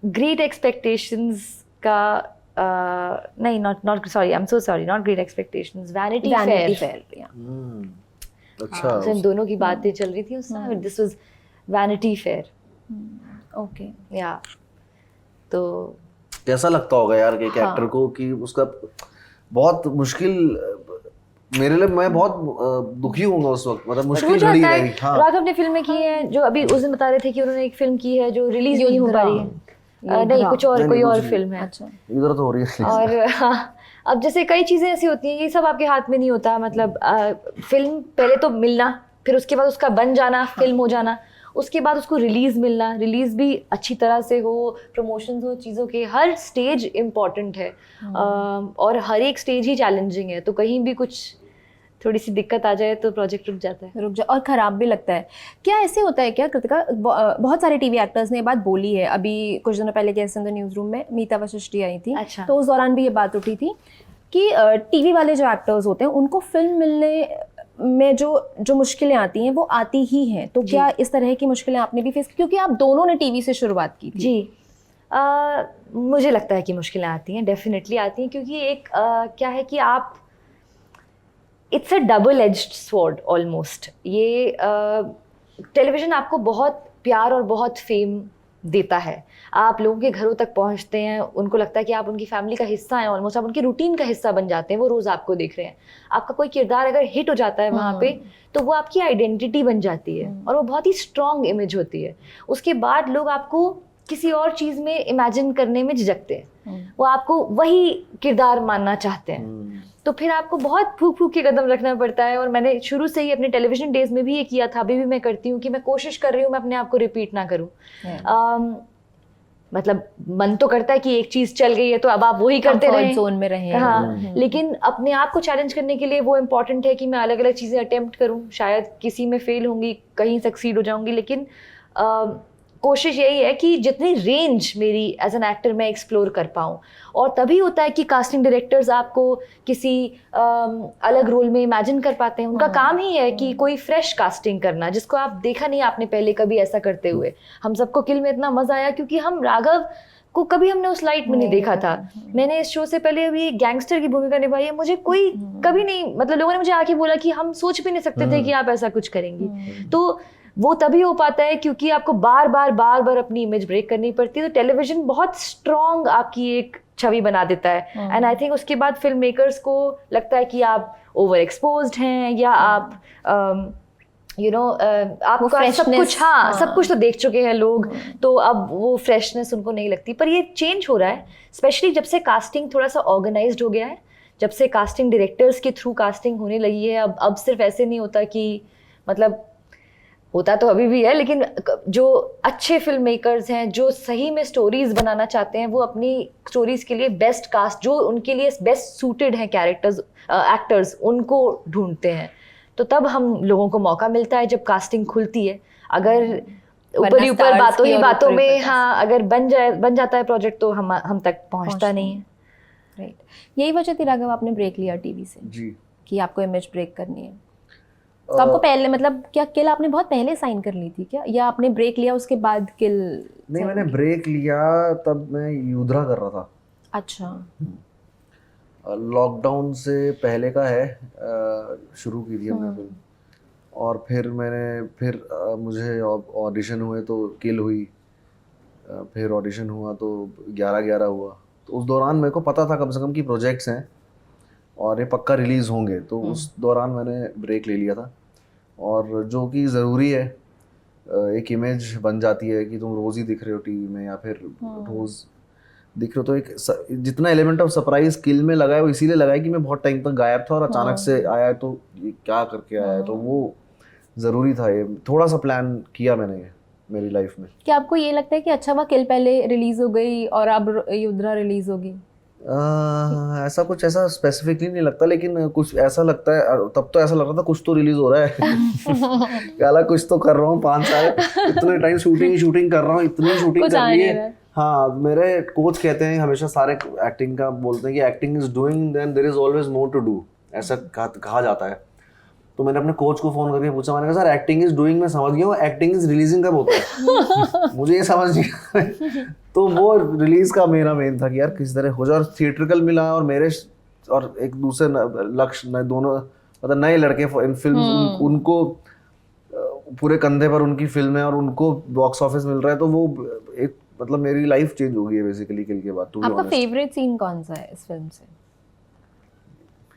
ग्रेट एक्सपेक्टेशंस का नहीं, not sorry, I am so sorry, not great expectations, vanity fair. अच्छा, इन दोनों की बातें चल रही थी उस समय। This was vanity fair. Okay, या तो कैसा लगता होगा यार कि एक एक्टर को कि उसका बहुत मुश्किल, मेरे लिए, मैं बहुत दुखी हूँगा उस वक्त, मतलब मुश्किल घड़ी रही। हाँ, राघव ने फिल्में की हैं जो अभी उस दिन बता रहे थे कि उन्होंने एक फिल्म की है जो रिलीज नहीं हो पा रही है। नहीं, कुछ और, कोई और फिल्म है। अच्छा, इधर तो हो रही है। और हाँ, अब जैसे कई चीज़ें ऐसी होती हैं, ये सब आपके हाथ में नहीं होता। मतलब फिल्म पहले तो मिलना, फिर उसके बाद उसका बन जाना, फिल्म हो जाना, उसके बाद उसको रिलीज मिलना, रिलीज भी अच्छी तरह से हो, प्रमोशंस हो, चीज़ों के हर स्टेज इम्पॉर्टेंट है। और हर एक स्टेज ही चैलेंजिंग है, तो कहीं भी कुछ थोड़ी सी दिक्कत आ जाए तो प्रोजेक्ट रुक जाता है। रुक जा और ख़राब भी लगता है। क्या ऐसे होता है क्या कृतिका, बहुत सारे टीवी एक्टर्स ने ये बात बोली है, अभी कुछ दिनों पहले guest in the news room में मीता वशिष्ठी आई थी, अच्छा। तो उस दौरान भी ये बात उठी थी कि टीवी वाले जो एक्टर्स होते हैं उनको फिल्म मिलने में जो मुश्किलें आती हैं वो आती ही हैं, तो क्या इस तरह की मुश्किलें आपने भी फेस की, क्योंकि आप दोनों ने टीवी से शुरुआत की थी? जी, मुझे लगता है कि मुश्किलें आती हैं, डेफिनेटली आती हैं, क्योंकि एक क्या है कि आप, it's a double edged sword almost. ये टेलीविज़न आपको बहुत प्यार और बहुत फेम देता है, आप लोगों के घरों तक पहुंचते हैं, उनको लगता है कि आप उनकी फैमिली का हिस्सा हैं, ऑलमोस्ट आप उनके रूटीन का हिस्सा बन जाते हैं, वो रोज़ आपको देख रहे हैं। आपका कोई किरदार अगर हिट हो जाता है वहाँ पे, तो वो आपकी आइडेंटिटी बन जाती है और वो बहुत ही स्ट्रॉन्ग इमेज होती है। उसके बाद लोग आपको किसी और चीज़ में इमेजिन करने में झिझकते हैं, वो आपको वही किरदार मानना चाहते हैं, तो फिर आपको बहुत फूक फूक के कदम रखना पड़ता है। और मैंने शुरू से ही अपने टेलीविज़न डेज में भी ये किया था, अभी भी मैं करती हूँ कि मैं कोशिश कर रही हूँ मैं अपने आप को रिपीट ना करूँ। मतलब मन तो करता है कि एक चीज़ चल गई है तो अब आप वही करते रहें, जोन में रहें। हाँ, लेकिन अपने आप को चैलेंज करने के लिए वो इम्पॉर्टेंट है कि मैं अलग अलग चीज़ें अटेम्प्ट करूँ। शायद किसी में फेल होंगी, कहीं सक्सीड हो जाऊँगी, लेकिन कोशिश यही है कि जितनी रेंज मेरी एज एन एक्टर मैं एक्सप्लोर कर पाऊँ। और तभी होता है कि कास्टिंग डायरेक्टर्स आपको किसी अलग रोल में इमेजिन कर पाते हैं। उनका काम ही है कि कोई फ्रेश कास्टिंग करना, जिसको आप देखा नहीं आपने पहले कभी ऐसा करते हुए। हम सबको किल में इतना मज़ा आया क्योंकि हम राघव को कभी हमने उस लाइट में नहीं देखा था। मैंने इस शो से पहले अभी गैंगस्टर की भूमिका निभाई है, मुझे कोई कभी नहीं, मतलब लोगों ने मुझे आके बोला कि हम सोच भी नहीं सकते थे कि आप ऐसा कुछ करेंगी। तो वो तभी हो पाता है क्योंकि आपको बार बार अपनी इमेज ब्रेक करनी पड़ती है। तो टेलीविजन बहुत स्ट्रॉन्ग आपकी एक छवि बना देता है। एंड आई थिंक उसके बाद फिल्म मेकर्स को लगता है कि आप ओवर एक्सपोज्ड हैं, या आप आपका सब कुछ, हाँ, सब कुछ तो देख चुके हैं लोग, तो अब वो फ्रेशनेस उनको नहीं लगती। पर ये चेंज हो रहा है, स्पेशली जब से कास्टिंग थोड़ा सा ऑर्गेनाइज्ड हो गया है, जब से कास्टिंग डायरेक्टर्स के थ्रू कास्टिंग होने लगी है। अब सिर्फ ऐसे नहीं होता कि, मतलब होता तो अभी भी है, लेकिन जो अच्छे फिल्म मेकर्स हैं, जो सही में स्टोरीज बनाना चाहते हैं, वो अपनी स्टोरीज के लिए बेस्ट कास्ट, जो उनके लिए बेस्ट सूटेड हैं कैरेक्टर्स, एक्टर्स, उनको ढूंढते हैं। तो तब हम लोगों को मौका मिलता है जब कास्टिंग खुलती है। अगर ऊपर ही ऊपर बातों में, हाँ, अगर बन जाता है प्रोजेक्ट, तो हम तक पहुंचता नहीं है। राइट, यही वजह थी राघव आपने ब्रेक लिया टीवी से जी, कि आपको इमेज ब्रेक करनी है। तो आपको पहले, मतलब क्या किल आपने बहुत पहले साइन कर ली थी क्या, या आपने ब्रेक लिया उसके बाद किल? नहीं, मैंने ब्रेक लिया तब मैं युद्रा कर रहा था। अच्छा, लॉकडाउन से पहले का है, शुरू की थी हमने फिल्म। और फिर मुझे ऑडिशन हुए तो किल हुई, फिर ऑडिशन हुआ तो 11/11 हुआ। तो उस दौरान मेरे को पता था कम से कम कि प्रोजेक्ट्स हैं और ये पक्का रिलीज़ होंगे, तो उस दौरान मैंने ब्रेक ले लिया था। और जो कि ज़रूरी है, एक इमेज बन जाती है कि तुम रोज़ ही दिख रहे हो टीवी में, या फिर रोज़ दिख रहे हो, तो एक जितना एलिमेंट ऑफ सरप्राइज किल में लगा है, वो इसीलिए लगा है कि मैं बहुत टाइम तक गायब था और अचानक से आया, तो ये क्या करके आया है, तो वो ज़रूरी था। ये थोड़ा सा प्लान किया मैंने ये मेरी लाइफ में। क्या आपको ये लगता है कि अच्छा हुआ किल पहले रिलीज हो गई और अब युद्रा रिलीज होगी? ऐसा कुछ ऐसा स्पेसिफिकली नहीं लगता, लेकिन कुछ ऐसा लगता है, तब तो ऐसा लग रहा था कुछ तो रिलीज हो रहा है। क्या कुछ तो कर रहा हूँ, 5 साल इतने टाइम शूटिंग कर रहा हूँ, इतनी शूटिंग कर ली है। हाँ, मेरे कोच कहते हैं हमेशा, सारे एक्टिंग का बोलते हैं कि acting is doing, then there is always more to do, ऐसा कहा जाता है। तो मैंने अपने कोच को फोन करके पूछा, मैंने कहा सर एक्टिंग इज डूइंग मैं समझ गया हूँ, एक्टिंग इज रिलीजिंग कब होता है? मुझे ये समझ नहीं। तो वो रिलीज का मेरा मेन था कि यार किस तरह हो जाए, और थिएट्रिकल मिला, और मेरे और एक दूसरे लक्ष्य, दोनों मतलब नए लड़के इन फिल्म, उनको पूरे कंधे पर उनकी फिल्म है और उनको बॉक्स ऑफिस मिल रहा है, तो वो एक मतलब मेरी लाइफ चेंज हो गई है बेसिकली किल के बाद। आपका फेवरेट सीन कौन सा है इस फिल्म से?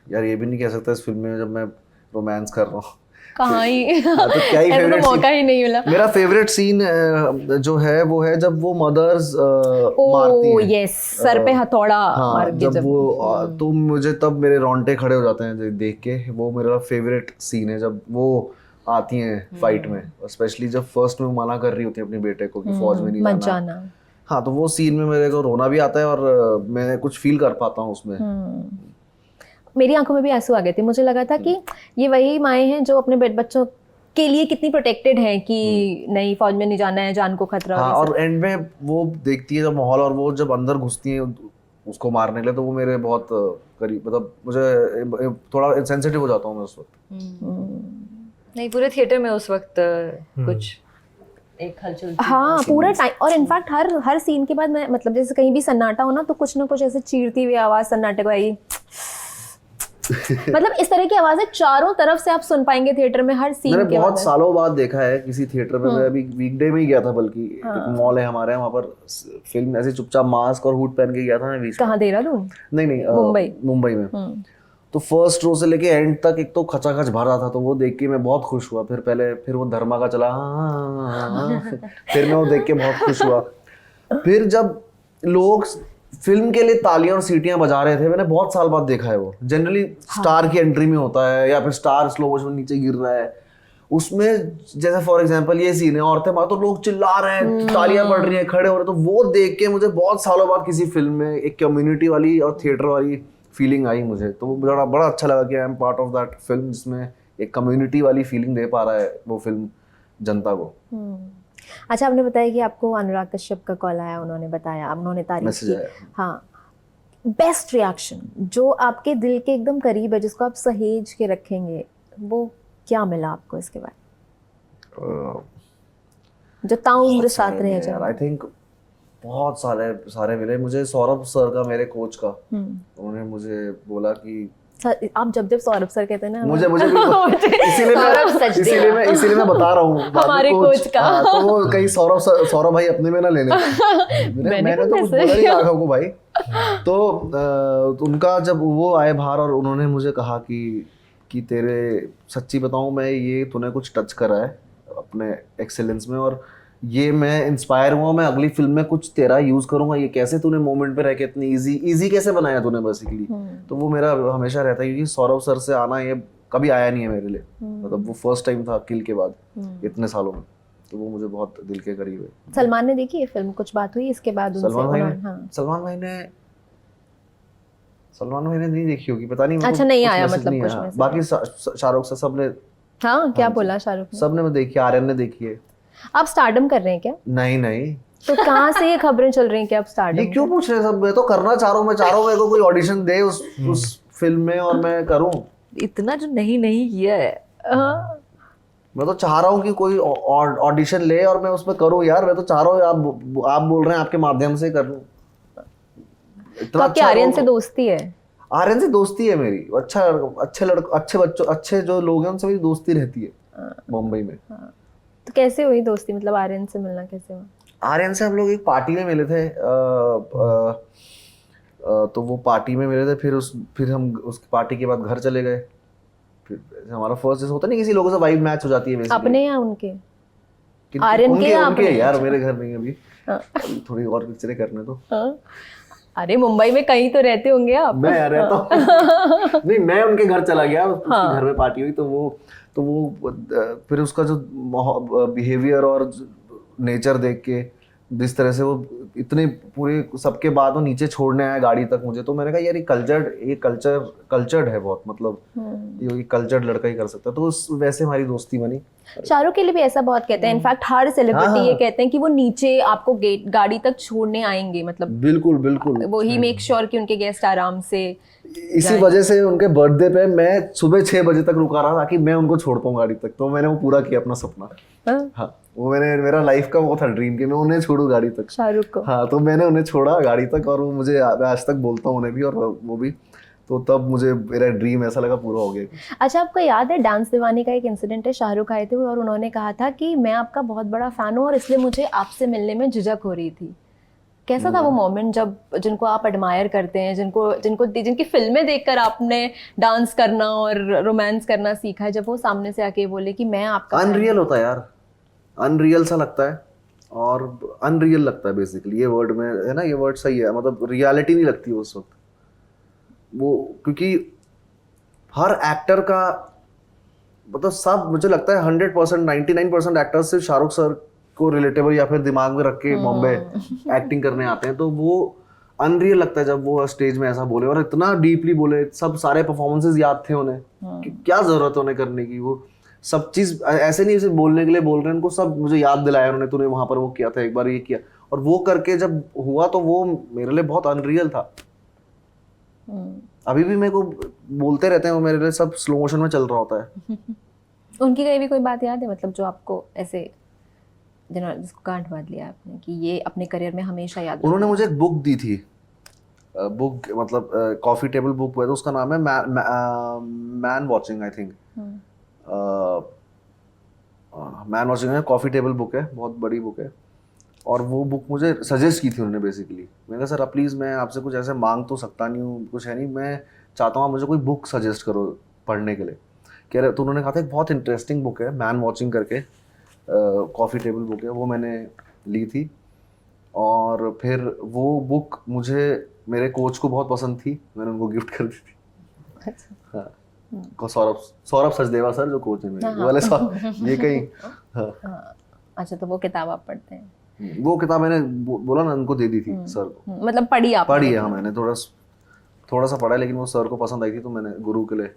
यार ये भी नहीं कह सकता इस फिल्म में जब मैं रोमांस कर रहा हूँ, कहाँ ही तो क्या ही फेवरेट तो मौका ही नहीं मिला। मेरा फेवरेट सीन जो है वो है जब वो मदर्स मारती हैं, यस, सर पे हथौड़ा मार के जब वो, तो मुझे तब मेरे रोंगटे खड़े हो जाते हैं देख के। वो मेरा फेवरेट सीन है, जब वो आती हैं फाइट में, स्पेशली जब फर्स्ट में मना कर रही होती है अपने बेटे को कि फौज में नहीं मत जाना। जाना। हाँ, तो वो सीन में मेरे को रोना भी आता है और मैं कुछ फील कर पाता हूँ उसमें। मेरी आंखों में भी आंसू आ गए थे। मुझे लगा था कि ये वही माएँ हैं जो अपने बच्चों के लिए कितनी प्रोटेक्टेड हैं कि नहीं फौज में नहीं जाना है, जान को खतरा। हाँ, और एंड में वो देखती है जब माहौल, और वो जब अंदर घुसती है उसको मारने के लिए, तो वो मेरे बहुत करीब, मतलब मुझे थोड़ा सेंसिटिव हो जाता हूँ मैं उस वक्त। नहीं, पूरे थिएटर में उस वक्त कुछ एक हलचल थी। हाँ, पूरा टाइम। और इनफैक्ट हर सीन के बाद मैं, मतलब जैसे कहीं भी सन्नाटा हो ना, तो कुछ ना कुछ ऐसे चीरती हुई आवाज सन्नाटे को आई। मतलब इस तरह की आवाजें चारों तरफ से आप सुन पाएंगे थिएटर में हर सीन मैंने के बहुत बाद। सालों बाद देखा है किसी थिएटर में। मैं अभी वीकडे में ही गया था, बल्कि एक मॉल है हमारे यहाँ, वहाँ पर फिल्म ऐसे चुपचाप मास्क और हुड पहन के गया था मैं बीच में। कहाँ, देहरादून? नहीं, मुंबई में। हम्म। तो फर्स्ट रो से लेके एंड तक एक तो खचाखच भरा था, तो वो देख के मैं बहुत खुश हुआ। फिर वो धर्मा का चला, हाँ, फिर मैं वो देख के बहुत खुश हुआ। फिर जब लोग फिल्म के लिए तालियां और सीटियां बजा रहे थे, मैंने बहुत साल बाद देखा है वो। जनरली स्टार की एंट्री में होता है, या फिर स्टार स्लो मोशन में नीचे गिर रहा है, उसमें जैसे फॉर एग्जांपल ये सीन है, औरतें मार तो लोग चिल्ला रहे हैं, तालियां पड़ रही हैं, खड़े हो रहे हैं। तो वो देख के मुझे बहुत सालों बाद किसी फिल्म में एक कम्युनिटी वाली और थिएटर वाली फीलिंग आई मुझे। तो वो बड़ा अच्छा लगा कि I am part of that film, जिसमें एक कम्युनिटी वाली फीलिंग दे पा रहा है वो फिल्म जनता को। अच्छा, आपने बताया कि आपको अनुराग कश्यप का कॉल आया, उन्होंने बताया, उन्होंने तारीफ मैसेज की। आया। हाँ, बेस्ट रिएक्शन जो आपके दिल के एकदम करीब है, जिसको आप सहेज के रखेंगे, वो क्या मिला आपको इसके बाद, जो ताउम्र साथ रह जाए? आई थिंक बहुत सारे मिले मुझे। सौरभ सर का, मेरे कोच का, उन्होंने मुझे बोला कि आप जब सौरभ सर कहते हैं ना, मुझे इसीलिए मैं बता रहा हूँ हमारे कोच का। हाँ, तो वो कहीं सौरभ भाई अपने में ना ले लें। मैंने तो कुछ बोला नहीं राघव को भाई। तो उनका जब वो आए बाहर और उन्होंने मुझे कहा कि तेरे, सच्ची बताऊं मैं, ये तूने कुछ टच करा है अपने एक्सेलेंस में, और ये मैं इंस्पायर हुआ, मैं अगली फिल्म में कुछ तेरा यूज करूंगा। ये कैसे तूने मोमेंट पे रह के इतनी इजी कैसे बनाया तूने बेसिकली। तो वो मेरा हमेशा रहता है, क्योंकि सौरभ सर से आना ये कभी आया नहीं है मेरे लिए। मतलब वो फर्स्ट टाइम था किल के बाद इतने सालों में, तो वो मुझे बहुत दिल के करीब है। सलमान ने देखी ये फिल्म? कुछ बात हुई इसके बाद उनसे? सलमान भाई ने नहीं देखी होगी, पता नहीं। अच्छा, नहीं आया मतलब कुछ में से। बाकी शाहरुख से सबने, हाँ, क्या बोला शाहरुख ने? सबने देखी, आर्यन ने देखी है। आप स्टारडम कर रहे हैं क्या? नहीं। तो कहाँ से ये खबरें चल रही हैं कि आप स्टारडम? ये क्यों पूछ रहे हैं सब? मैं तो करना चाह रहा हूँ, मैं चाह रहा हूँ मेरे को कोई ऑडिशन दे उस फिल्म में और मैं करूँ। इतना जो नहीं किया है। मैं तो चाह रहा हूँ कि कोई ऑडिशन ले और मैं उसमें करूँ यार। मैं तो चाह रहा हूँ, आप बोल रहे हैं, आपके माध्यम से कर लूँ। तो आपकी आर्यन से दोस्ती है? आर्यन से दोस्ती है मेरी। अच्छे बच्चों, अच्छे जो लोग हैं उनसे मेरी दोस्ती रहती है मुंबई में। तो कैसे हुई दोस्ती, मतलब आर्यन से मिलना कैसे हुआ? आर्यन से हम लोग एक पार्टी में मिले थे। तो वो पार्टी में मिले थे, फिर हम उस पार्टी के बाद घर चले गए। फिर हमारा फर्स्ट जैसे होता नहीं, किसी लोगों से वाइब मैच हो जाती है बेसिकली। अपने या उनके? आर्यन के या उनके यार, मेरे घर नहीं अभी। थोड़ी और पिक्चरें करने तो। अरे मुंबई में कहीं तो रहते होंगे आप। मैं रहता हूँ। नहीं, मैं उनके घर चला गया, उसके घर में पार्टी हुई, तो वो फिर उसका जो बिहेवियर और नेचर देख के, जिस तरह से वो इतने पूरे सबके बाद वो नीचे छोड़ने आया गाड़ी तक मुझे, तो मैंने कहा यार ये कल्चर्ड है बहुत, मतलब ये कल्चर्ड लड़का ही कर सकता है। तो वैसे हमारी दोस्ती बनी। शाहरुख के लिए भी ऐसा बहुत कहते हैं, इनफैक्ट हर सेलिब्रिटी ये कहते हैं कि वो नीचे आपको गाड़ी तक छोड़ने आएंगे, मतलब बिल्कुल वो ही मेक श्योर कि उनके गेस्ट आराम से। इसी वजह से उनके बर्थडे पे मैं सुबह 6 बजे तक रुका रहा ताकि मैं उनको छोड़ पाऊँ गाड़ी तक। तो मैंने वो पूरा किया अपना सपना। हाँ, वो मेरा लाइफ का वो था ड्रीम कि मैं उन्हें छोड़ूं गाड़ी तक, शाहरुख को। हाँ, तो मैंने उन्हें छोड़ा गाड़ी तक, और वो मुझे आज तक बोलता हूँ उन्हें भी और वो भी। तो तब मुझे मेरा ड्रीम ऐसा लगा पूरा हो गया। अच्छा, आपको याद है डांस दीवानी का एक इंसिडेंट है? शाहरुख आए थे और उन्होंने कहा था कि मैं आपका बहुत बड़ा फैन हूँ और इसलिए मुझे आपसे मिलने में झिझक हो रही थी। कैसा था वो मोमेंट जब जिनको आप एडमायर करते हैं, जिनकी फिल्में देखकर आपने डांस करना और रोमांस करना सीखा है, जब वो सामने से आके बोले कि मैं आपका? अनरियल होता है यार, अनरियल सा लगता है, और अनरियल लगता है बेसिकली। ये वर्ड में है ना, ये वर्ड सही है, मतलब रियलिटी नहीं लगती उस वक्त वो, क्योंकि हर एक्टर का मतलब सब मुझे लगता है 100% 99% एक्टर्स सिर्फ शाहरुख सर को रिलेटेबल या फिर दिमाग में रख के बॉम्बे एक्टिंग करने आते हैं, तो वो अनरियल लगता है जब वो स्टेज में ऐसा बोले और इतना डीपली बोले, सब सारे परफॉर्मेंसेस याद थे उन्हें कि क्या जरूरत है उन्हें करने की, वो सब चीज ऐसे नहीं सिर्फ बोलने के लिए बोल रहे हैं, उनको सब मुझे याद दिलाया उन्होंने, तूने वहां पर वो किया था, एक बार ये किया, और वो करके जब हुआ तो वो मेरे लिए बहुत अनरियल था। अभी भी मेरे को बोलते रहते हैं, वो मेरे लिए सब स्लो मोशन में चल रहा होता है। उनकी कहीं भी कोई बात याद है, मतलब जो आपको ऐसे जिसको गांठ बांध लिया आपने कि ये अपने करियर में हमेशा याद रखें? उन्होंने मुझे एक बुक दी थी, बुक मतलब कॉफी टेबल बुक है, तो उसका नाम है man watching, I think man watching है, कॉफी टेबल बुक है, बहुत बड़ी बुक है। और वो बुक मुझे सजेस्ट की थी उन्होंने बेसिकली। मैंने कहा सर अब प्लीज़ मैं आपसे कुछ ऐसे मांग तो सकता नहीं हूँ, कुछ है नहीं, मैं चाहता हूँ आप मुझे कोई बुक सजेस्ट करो पढ़ने के लिए। कह रहे, तो उन्होंने कहा था एक बहुत इंटरेस्टिंग बुक है मैन वॉचिंग करके, कॉफ़ी टेबल बुक है, वो मैंने ली थी। और फिर वो बुक मुझे मेरे कोच को बहुत पसंद थी, मैंने उनको गिफ्ट कर दी थी। हाँ, को सौरभ सचदेवा सर जो कोच है मेरे, हाँ, वाले सौरभ, ये कहीं। हाँ। अच्छा, तो वो किताब आप पढ़ते हैं? वो किताब मैंने बोला ना उनको दे दी थी सर को। मतलब पढ़ी आपने? पढ़ी है, हाँ, मैंने थोड़ा सा पढ़ा है, लेकिन वो सर को पसंद आई थी तो मैंने गुरु के लिए।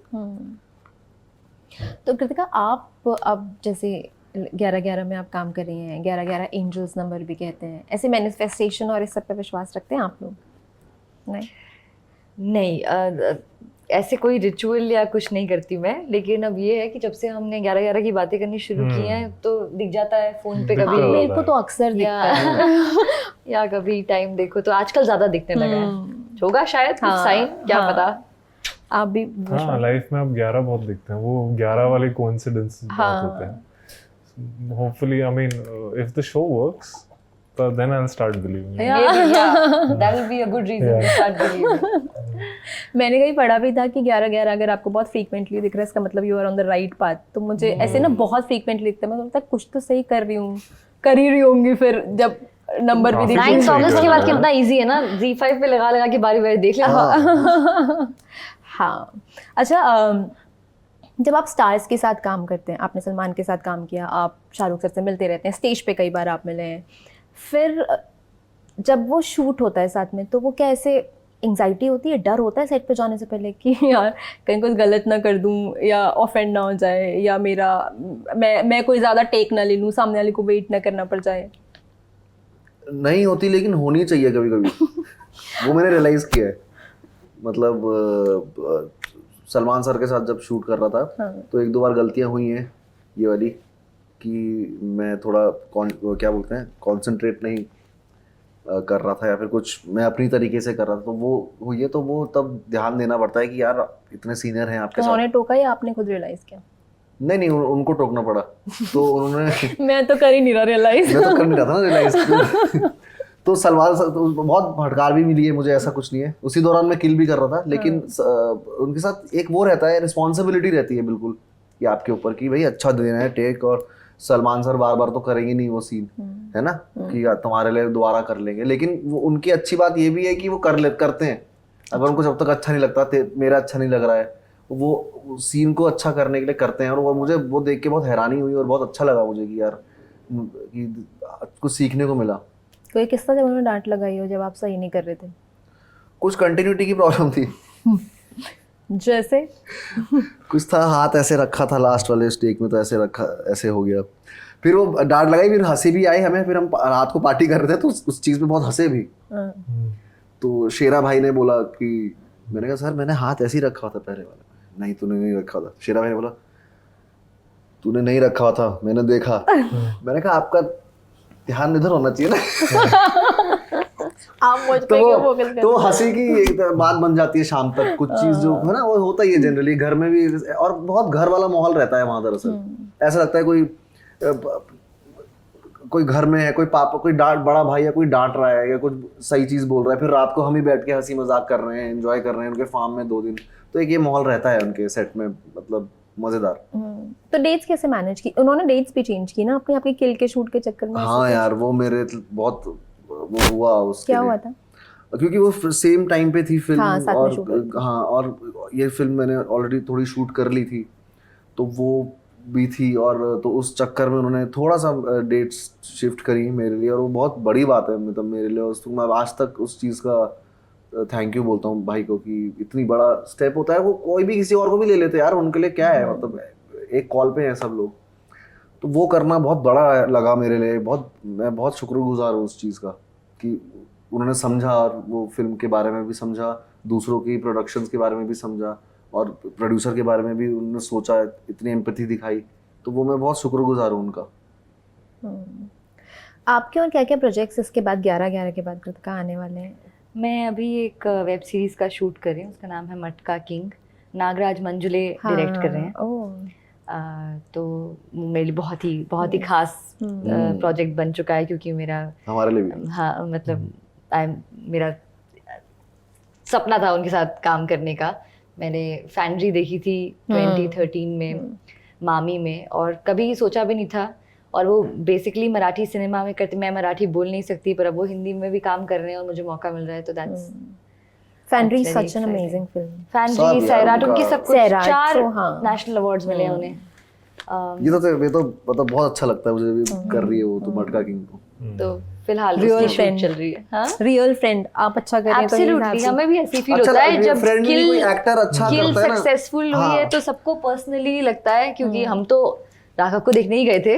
तो कृतिका, आप अब जैसे 11/11 में आप काम कर रही हैं, 11/11 एंजल्स नंबर भी कहते हैं, ऐसे मैनिफेस्टेशन और इस सब पे विश्वास रखते हैं आप लोग? नहीं, ऐसे कोई रिचुअल या कुछ नहीं करती मैं, लेकिन अब ये है कि जब से हमने 11/11 की बातें करनी शुरू की हैं तो दिख जाता है फोन पे कभी, मेरे को तो अक्सर दिखता है या कभी टाइम देखो तो आजकल ज्यादा दिखने लगा है। होगा शायद कुछ साइन, क्या पता। आप भी? हाँ, लाइफ में अब 11 बहुत दिखते हैं, वो 11 वाले कोइंसिडेंसेस बहुत होते हैं। Hopefully, I mean, if the show works then I'll start believing. Yeah, that will be a good reason to start believing. मैंने कहीं पढ़ा भी था कि 11/11 अगर आपको बहुत फ्रीक्वेंटली दिख रहा है, इसका मतलब you are on the right path. तो मुझे ऐसे ना बहुत फ्रीक्वेंटली दिखता है, मैं सोचता कुछ तो सही कर रही हूँ, कर ही रही होंगी, फिर जब नंबर भी दिखे। 9 अगस्त के बाद कितना इजी है ना, Z5 पे लगा के बारी बारी देख लेना। हाँ, अच्छा, जब आप स्टार्स के साथ काम करते हैं, आपने सलमान के साथ काम किया, आप शाहरुख सर से मिलते रहते हैं, स्टेज पे कई बार आप मिले हैं, फिर जब वो शूट होता है साथ में, तो वो क्या ऐसे एंग्जाइटी होती है, डर होता है सेट पे जाने से पहले कि यार कहीं कुछ गलत ना कर दूं या ऑफेंड ना हो जाए, या मैं कोई ज़्यादा टेक ना ले लूं, सामने वाले को वेट ना करना पड़ जाए? नहीं होती, लेकिन होनी चाहिए कभी कभी। वो मैंने रियलाइज किया है। मतलब सलमान सर के साथ जब शूट कर रहा था, हाँ। तो 1-2 बार गलतियां हुई हैं ये वाली, कि मैं थोड़ा क्या बोलते हैं, कॉन्सेंट्रेट नहीं कर रहा था, या फिर कुछ मैं अपनी तरीके से कर रहा था, तो वो हुई है। तो वो तब ध्यान देना पड़ता है कि यार इतने सीनियर हैं आपके साथ। उन्होंने टोका या आपने खुद रियलाइज किया? नहीं, उनको टोकना पड़ा। तो उन्होंने मैं तो कर ही नहीं रहा रियलाइज। मैं तो कर नहीं रहा था ना रियलाइज। तो सलमान सर तो बहुत फटकार भी मिली है मुझे, ऐसा कुछ नहीं है। उसी दौरान मैं किल भी कर रहा था, लेकिन उनके साथ एक वो रहता है, रिस्पॉन्सिबिलिटी रहती है बिल्कुल कि आपके ऊपर कि भाई अच्छा देना है टेक, और सलमान सर बार बार तो करेंगे नहीं वो सीन, है ना, कि तुम्हारे लिए दोबारा कर लेंगे। लेकिन वो उनकी अच्छी बात ये भी है कि वो करते हैं। अगर उनको जब तक अच्छा नहीं लगता, मेरा अच्छा नहीं लग रहा है, वो सीन को अच्छा करने के लिए करते हैं। और वो मुझे वो देख के बहुत हैरानी हुई और बहुत अच्छा लगा मुझे कि यार कि कुछ सीखने को मिला। कोई किस्सा जब उन्होंने डांट लगाई हो जब आप सही नहीं कर रहे थे? कुछ कंटिन्यूटी की प्रॉब्लम थी। जैसे कुछ था, हाथ ऐसे रखा था लास्ट वाले स्टेक में, तो ऐसे रखा, ऐसे हो गया। फिर वो डांट लगाई, फिर हंसी भी आई हमें। फिर हम रात को पार्टी कर रहे थे, तो उस चीज़ पे बहुत हंसे भी। तो शेरा भाई ने बोला कि, मैंने कहा सर मैंने हाथ ऐसे ही रखा था पहले वाले में। नहीं, तूने नहीं रखा था। शेरा भाई ने बोला तूने नहीं रखा था, मैंने देखा। मैंने कहा आपका ध्यान इधर होना चाहिए ना। आप मुझ पे क्यों फोकस करते? तो हंसी की एक बात बन जाती है शाम तक। कुछ चीज जो है ना, वो होता ही है जनरली घर में भी, और बहुत घर वाला माहौल रहता है वहां। दरअसल ऐसा लगता है कोई घर में है, कोई पापा, कोई बड़ा भाई है, कोई डांट रहा है या कुछ सही चीज बोल रहा है, फिर रात को हम ही बैठ के हंसी मजाक कर रहे हैं, एंजॉय कर रहे हैं उनके फार्म में 2 दिन। तो एक ये माहौल रहता है उनके सेट में, मतलब मजेदार। तो डेट्स कैसे मैनेज की? उन्होंने डेट्स भी चेंज की ना अपने आपके किल के शूट के चक्कर में? हाँ यार, वो मेरे बहुत वो हुआ उसके क्या लिए। हुआ था? क्योंकि वो सेम टाइम पे थी फिल्म। हाँ, साथ में shoot और हाँ, और ये फिल्म मैंने ऑलरेडी थोड़ी शूट कर ली थी, तो वो भी थी, और तो उस चक्कर में उन्होंने थोड़ा सा डेट्स शिफ्ट करी मेरे लिए, और वो बहुत बड़ी बात है मतलब मेरे लिए। उसको मैं आज तक उस चीज़ का थैंक यू बोलता हूँ भाई को, कि इतनी बड़ा स्टेप होता है, वो कोई भी किसी और को भी ले लेते यार, उनके लिए क्या है, मतलब एक कॉल पे हैं सब लोग, तो वो करना बहुत बड़ा लगा मेरे लिए। मैं बहुत शुक्रगुजार हूँ उस चीज़ का कि उन्होंने समझा, और वो फिल्म के बारे में भी समझा, दूसरों की प्रोडक्शंस के बारे में भी समझा, और प्रोड्यूसर के बारे में भी उन्होंने सोचा, इतनी एम्पैथी दिखाई, तो वो मैं बहुत शुक्रगुजार हूँ उनका। आपके और क्या क्या प्रोजेक्ट्स इसके बाद 11/11 के बाद कृतिका आने वाले हैं? मैं अभी एक वेब सीरीज का शूट कर रही हूँ, उसका नाम है मटका किंग। नागराज मंजुले डायरेक्ट कर रहे हैं। तो मेरे लिए बहुत ही खास प्रोजेक्ट बन चुका है, क्योंकि मेरा हमारे लिए भी। हाँ मतलब मेरा सपना था उनके साथ काम करने का। मैंने फैंड्री देखी थी 2013 में, मामी में, और कभी सोचा भी नहीं था। और वो बेसिकली मराठी सिनेमा में करते, मैं मराठी बोल नहीं सकती, पर अब वो हिंदी में भी काम कर रहे हैं और मुझे मौका मिल रहा है, तो that's Fandry such an amazing film. Fandry, Sairat, उनकी सब कुछ सैराट, 4 हाँ। नेशनल अवार्ड्स मिले हैं उन्हें। ये तो मतलब बहुत अच्छा लगता है मुझे भी कर रही है वो तो मटका किंग को। तो फिलहाल Real उसकी friend. चल रही है। हाँ रियल फ्रेंड, आप अच्छा कर रहे हैं तो एब्सोल्युटली, हमें भी ऐसी फील अच्छा होता है जब friendly कोई एक्टर अच्छा करता है ना, सक्सेसफुल हुई है, तो सबको पर्सनली लगता है, क्योंकि हम तो राघव को देखने ही गए थे,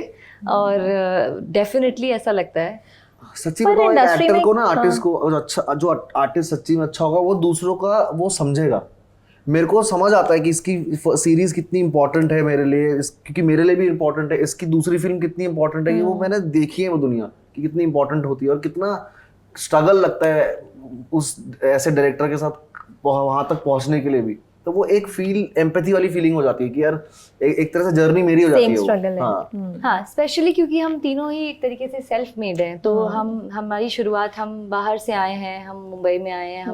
और डेफिनेटली ऐसा लगता है। सच्ची पर बताओ, एक industry एक्टर में- को ना, आर्टिस्ट को, अच्छा जो आर्टिस्ट सच्ची में अच्छा होगा, वो दूसरों का वो समझेगा। मेरे को समझ आता है कि इसकी सीरीज कितनी इंपॉर्टेंट है मेरे लिए, क्योंकि मेरे लिए भी इंपॉर्टेंट है, इसकी दूसरी फिल्म कितनी इंपॉर्टेंट है, कि वो मैंने देखी है वो दुनिया कि कितनी इंपॉर्टेंट होती है, और कितना स्ट्रगल लगता है उस ऐसे डायरेक्टर के साथ वहां तक पहुंचने के लिए भी। तो वो एक एम्पैथी वाली फीलिंग हो जाती है कि यार एक तरह से जर्नी मेरी हो जाती है वो। स्ट्रगल है। हाँ। हाँ, स्पेशली क्योंकि हम तीनों ही एक तरीके से सेल्फ मेड हैं, तो हमारी शुरुआत, हम बाहर से आए हैं, हम मुंबई में आए हैं,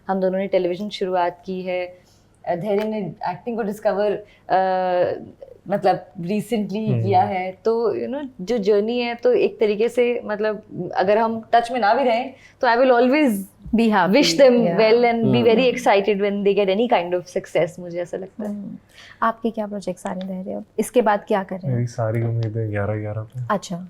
हम दोनों ने टेलीविजन शुरुआत की है, धैर्य ने एक्टिंग को डिस्कवर मतलब रिसेंटली किया है। तो जो जर्नी है, तो एक तरीके से मतलब अगर हम टच में ना भी रहें, तो I will always be happy, wish them well and be very excited when they get any kind of success, मुझे ऐसा लगता है। आपके क्या प्रोजेक्ट्स आने रह रहे हैं अब? इसके बाद क्या कर रहे हैं? मेरी सारी उम्मीदें 11/11 पे, अच्छा,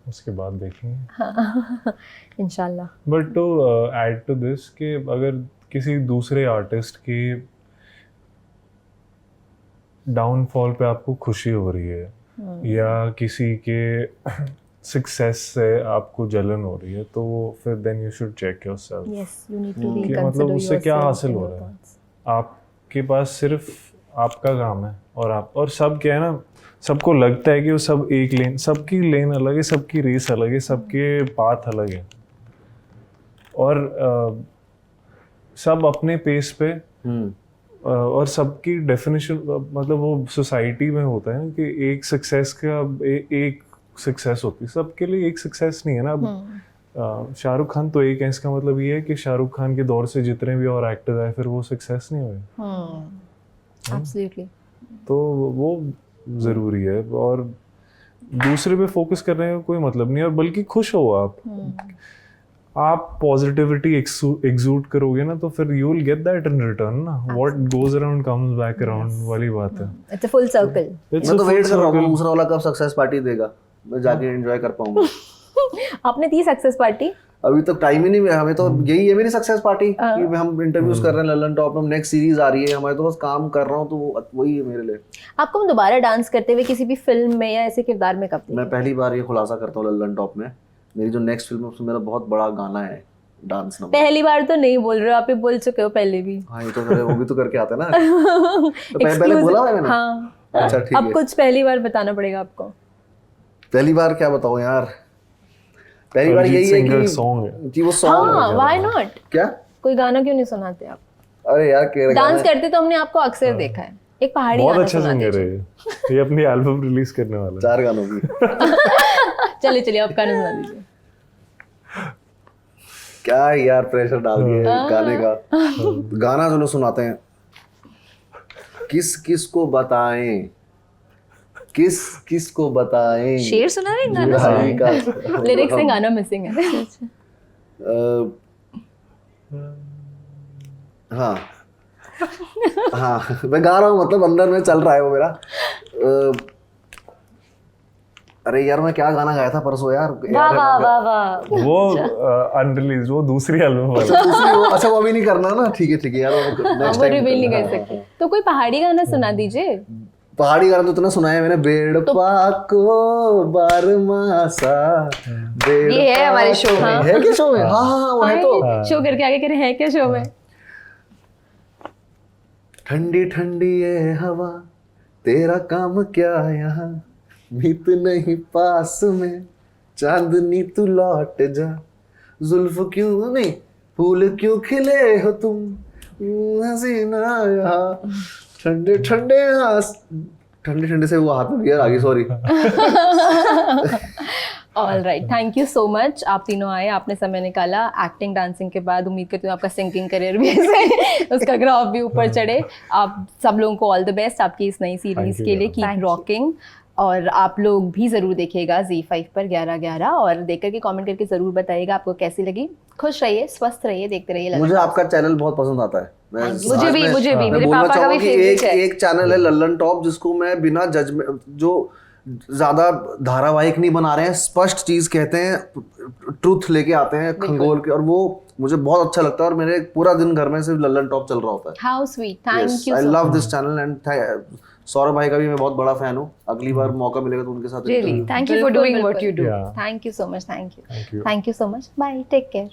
उसके बाद देखेंगे। हाँ इंशाल्लाह। But to add to this, कि अगर किसी दूसरे आर्टिस्ट की डाउनफॉल पे आपको खुशी हो रही है, या किसी के सक्सेस से आपको जलन हो रही है, तो फिर then you should check yourself yes, you need to कि मतलब उससे क्या हासिल हो रहा है। आपके पास सिर्फ आपका काम है, और सब क्या है ना, सबको लगता है कि वो सब एक लेन, सबकी लेन अलग है, सबकी रेस अलग है, सबके पाथ अलग है, और सब अपने पेस पे, और सबकी डेफिनेशन, मतलब वो सोसाइटी में होता है कि एक सक्सेस का एक सक्सेस होती है, सबके लिए एक सक्सेस नहीं है ना। अब शाहरुख खान तो एक है, इसका मतलब ये है कि शाहरुख खान के दौर से जितने भी और एक्टर्स आए, फिर वो सक्सेस नहीं हुए। एब्सोल्युटली। तो वो ज़रूरी है, और दूसरे पे फोकस करने का कोई मतलब नहीं है, और बल्कि खुश हो आप पॉजिटिविटी एक्सूट करोगे ना, तो फिर you will get that in return ना। What goes around comes back around वाली बात है। It's a full circle. मैं तो वेट कर रहा हूँ दूसरा वाला कब सक्सेस पार्टी देगा, मैं जाके एंजॉय कर पाऊंगा। आपने दी सक्सेस पार्टी? अभी तक टाइम ही नहीं मिला हमें, तो यही है मेरी सक्सेस पार्टी कि हम इंटरव्यूज कर रहे हैं ललन टॉप में, नेक्स्ट सीरीज आ रही है हमारे, तो बस काम कर रहा हूँ, तो वही है मेरे लिए। आपको हम दोबारा डांस करते हुए किसी भी फिल्म में या ऐसे किरदार में कब देखें? मैं पहली बार ये खुलासा करता हूँ ललन टॉप में, मेरी जो नेक्स्ट फिल्म है उसमें मेरा बहुत बड़ा गाना है, डांस नंबर। पहली बार तो नहीं बोल रहे हो आप, ये बोल चुके हो पहले भी। हाँ, ये तो वो भी तो करके आते ना। तो पहले बोला है मैंने। हाँ, अच्छा ठीक अब है, कुछ पहली बार बताना पड़ेगा आपको। पहली बार क्या बताऊँ यार, पहली बार यही है कि वो सॉन्ग। हाँ, व्हाई नॉट? क्या कोई गाना क्यों नहीं सुनाते आप? अरे यार डांस करते तो हमने आपको अक्सर देखा है। एक पहाड़ी बहुत गाना अच्छा सुना सिंगर दीजिए। है ये अपनी एल्बम रिलीज करने वाला है। 4 गानों की। चलिए आप गाना सुना दीजिए। क्या यार प्रेशर डाल दिया गाने का। गाना चलो सुनाते हैं। किस किस को बताएं, किस किस को बताएं, शेर सुना रहे हैं, गाना जुदाई का लिरिक्स से गाना मिसिंग है। हाँ हाँ मैं गा रहा हूँ, मतलब अंदर में चल रहा है वो मेरा। अरे यार मैं क्या गाना गाया था परसों यार, वाह वाह वाह वाह। वो अनरिलीज, वो दूसरी एल्बम वाला। अच्छा वो अभी नहीं करना ना, ठीक है यार, नेक्स्ट वो टाइम रिवील नहीं कर सकते। तो कोई पहाड़ी गाना सुना दीजिए। पहाड़ी गाना तो इतना सुना है मैंने, बेड़पा को बारमासा, ये है हमारे शो में। है क्या शो में? हाँ वो है तो। शो करके आगे करे है क्या शो में? ठंडी ठंडी ये हवा, तेरा काम क्या यहाँ, मीत नहीं पास में, चांदनी तू लौट जा, जुल्फ क्यों नहीं, फूल क्यों खिले हो तुम, हसीना यहाँ, ठंडे ठंडे ठंडे ठंडे से वो हाथ में यार आगे, sorry. All right, thank you so much, आप तीनों आए, आपने समय निकाला। एक्टिंग डांसिंग के बाद उम्मीद करती हूँ आपका सिंगिंग करियर भी ऐसे उसका ग्राफ भी ऊपर चढ़े। आप सब लोगों को ऑल द बेस्ट आपकी इस नई सीरीज के लिए, कीप रॉकिंग। और आप लोग भी ज़रूर देखिएगा ZEE5 पर 11/11, और देख करके कमेंट करके ज़रूर बताइएगा आपको कैसी लगी। खुश रहिए, स्वस्थ रहिए, देखते रहिए। मुझे आपका चैनल बहुत पसंद आता है। मुझे भी मेरे पापा का भी फेवरेट है। एक चैनल है लल्लन टॉप, जिसको मैं बिना जजमेंट, जो ज्यादा धारावाहिक नहीं बना रहे हैं, स्पष्ट चीज कहते हैं, ट्रूथ लेके आते हैं खंगोल के, और वो मुझे बहुत अच्छा लगता है। और मेरे पूरा दिन घर में सिर्फ लल्लन टॉप चल रहा होता है। How sweet, thank you. I love this channel and Saurabh भाई का भी मैं बहुत बड़ा फैन हूँ। अगली बार मौका मिलेगा तो उनके साथ really thank you for doing what you do. Thank you so much, thank you so much, bye, take care.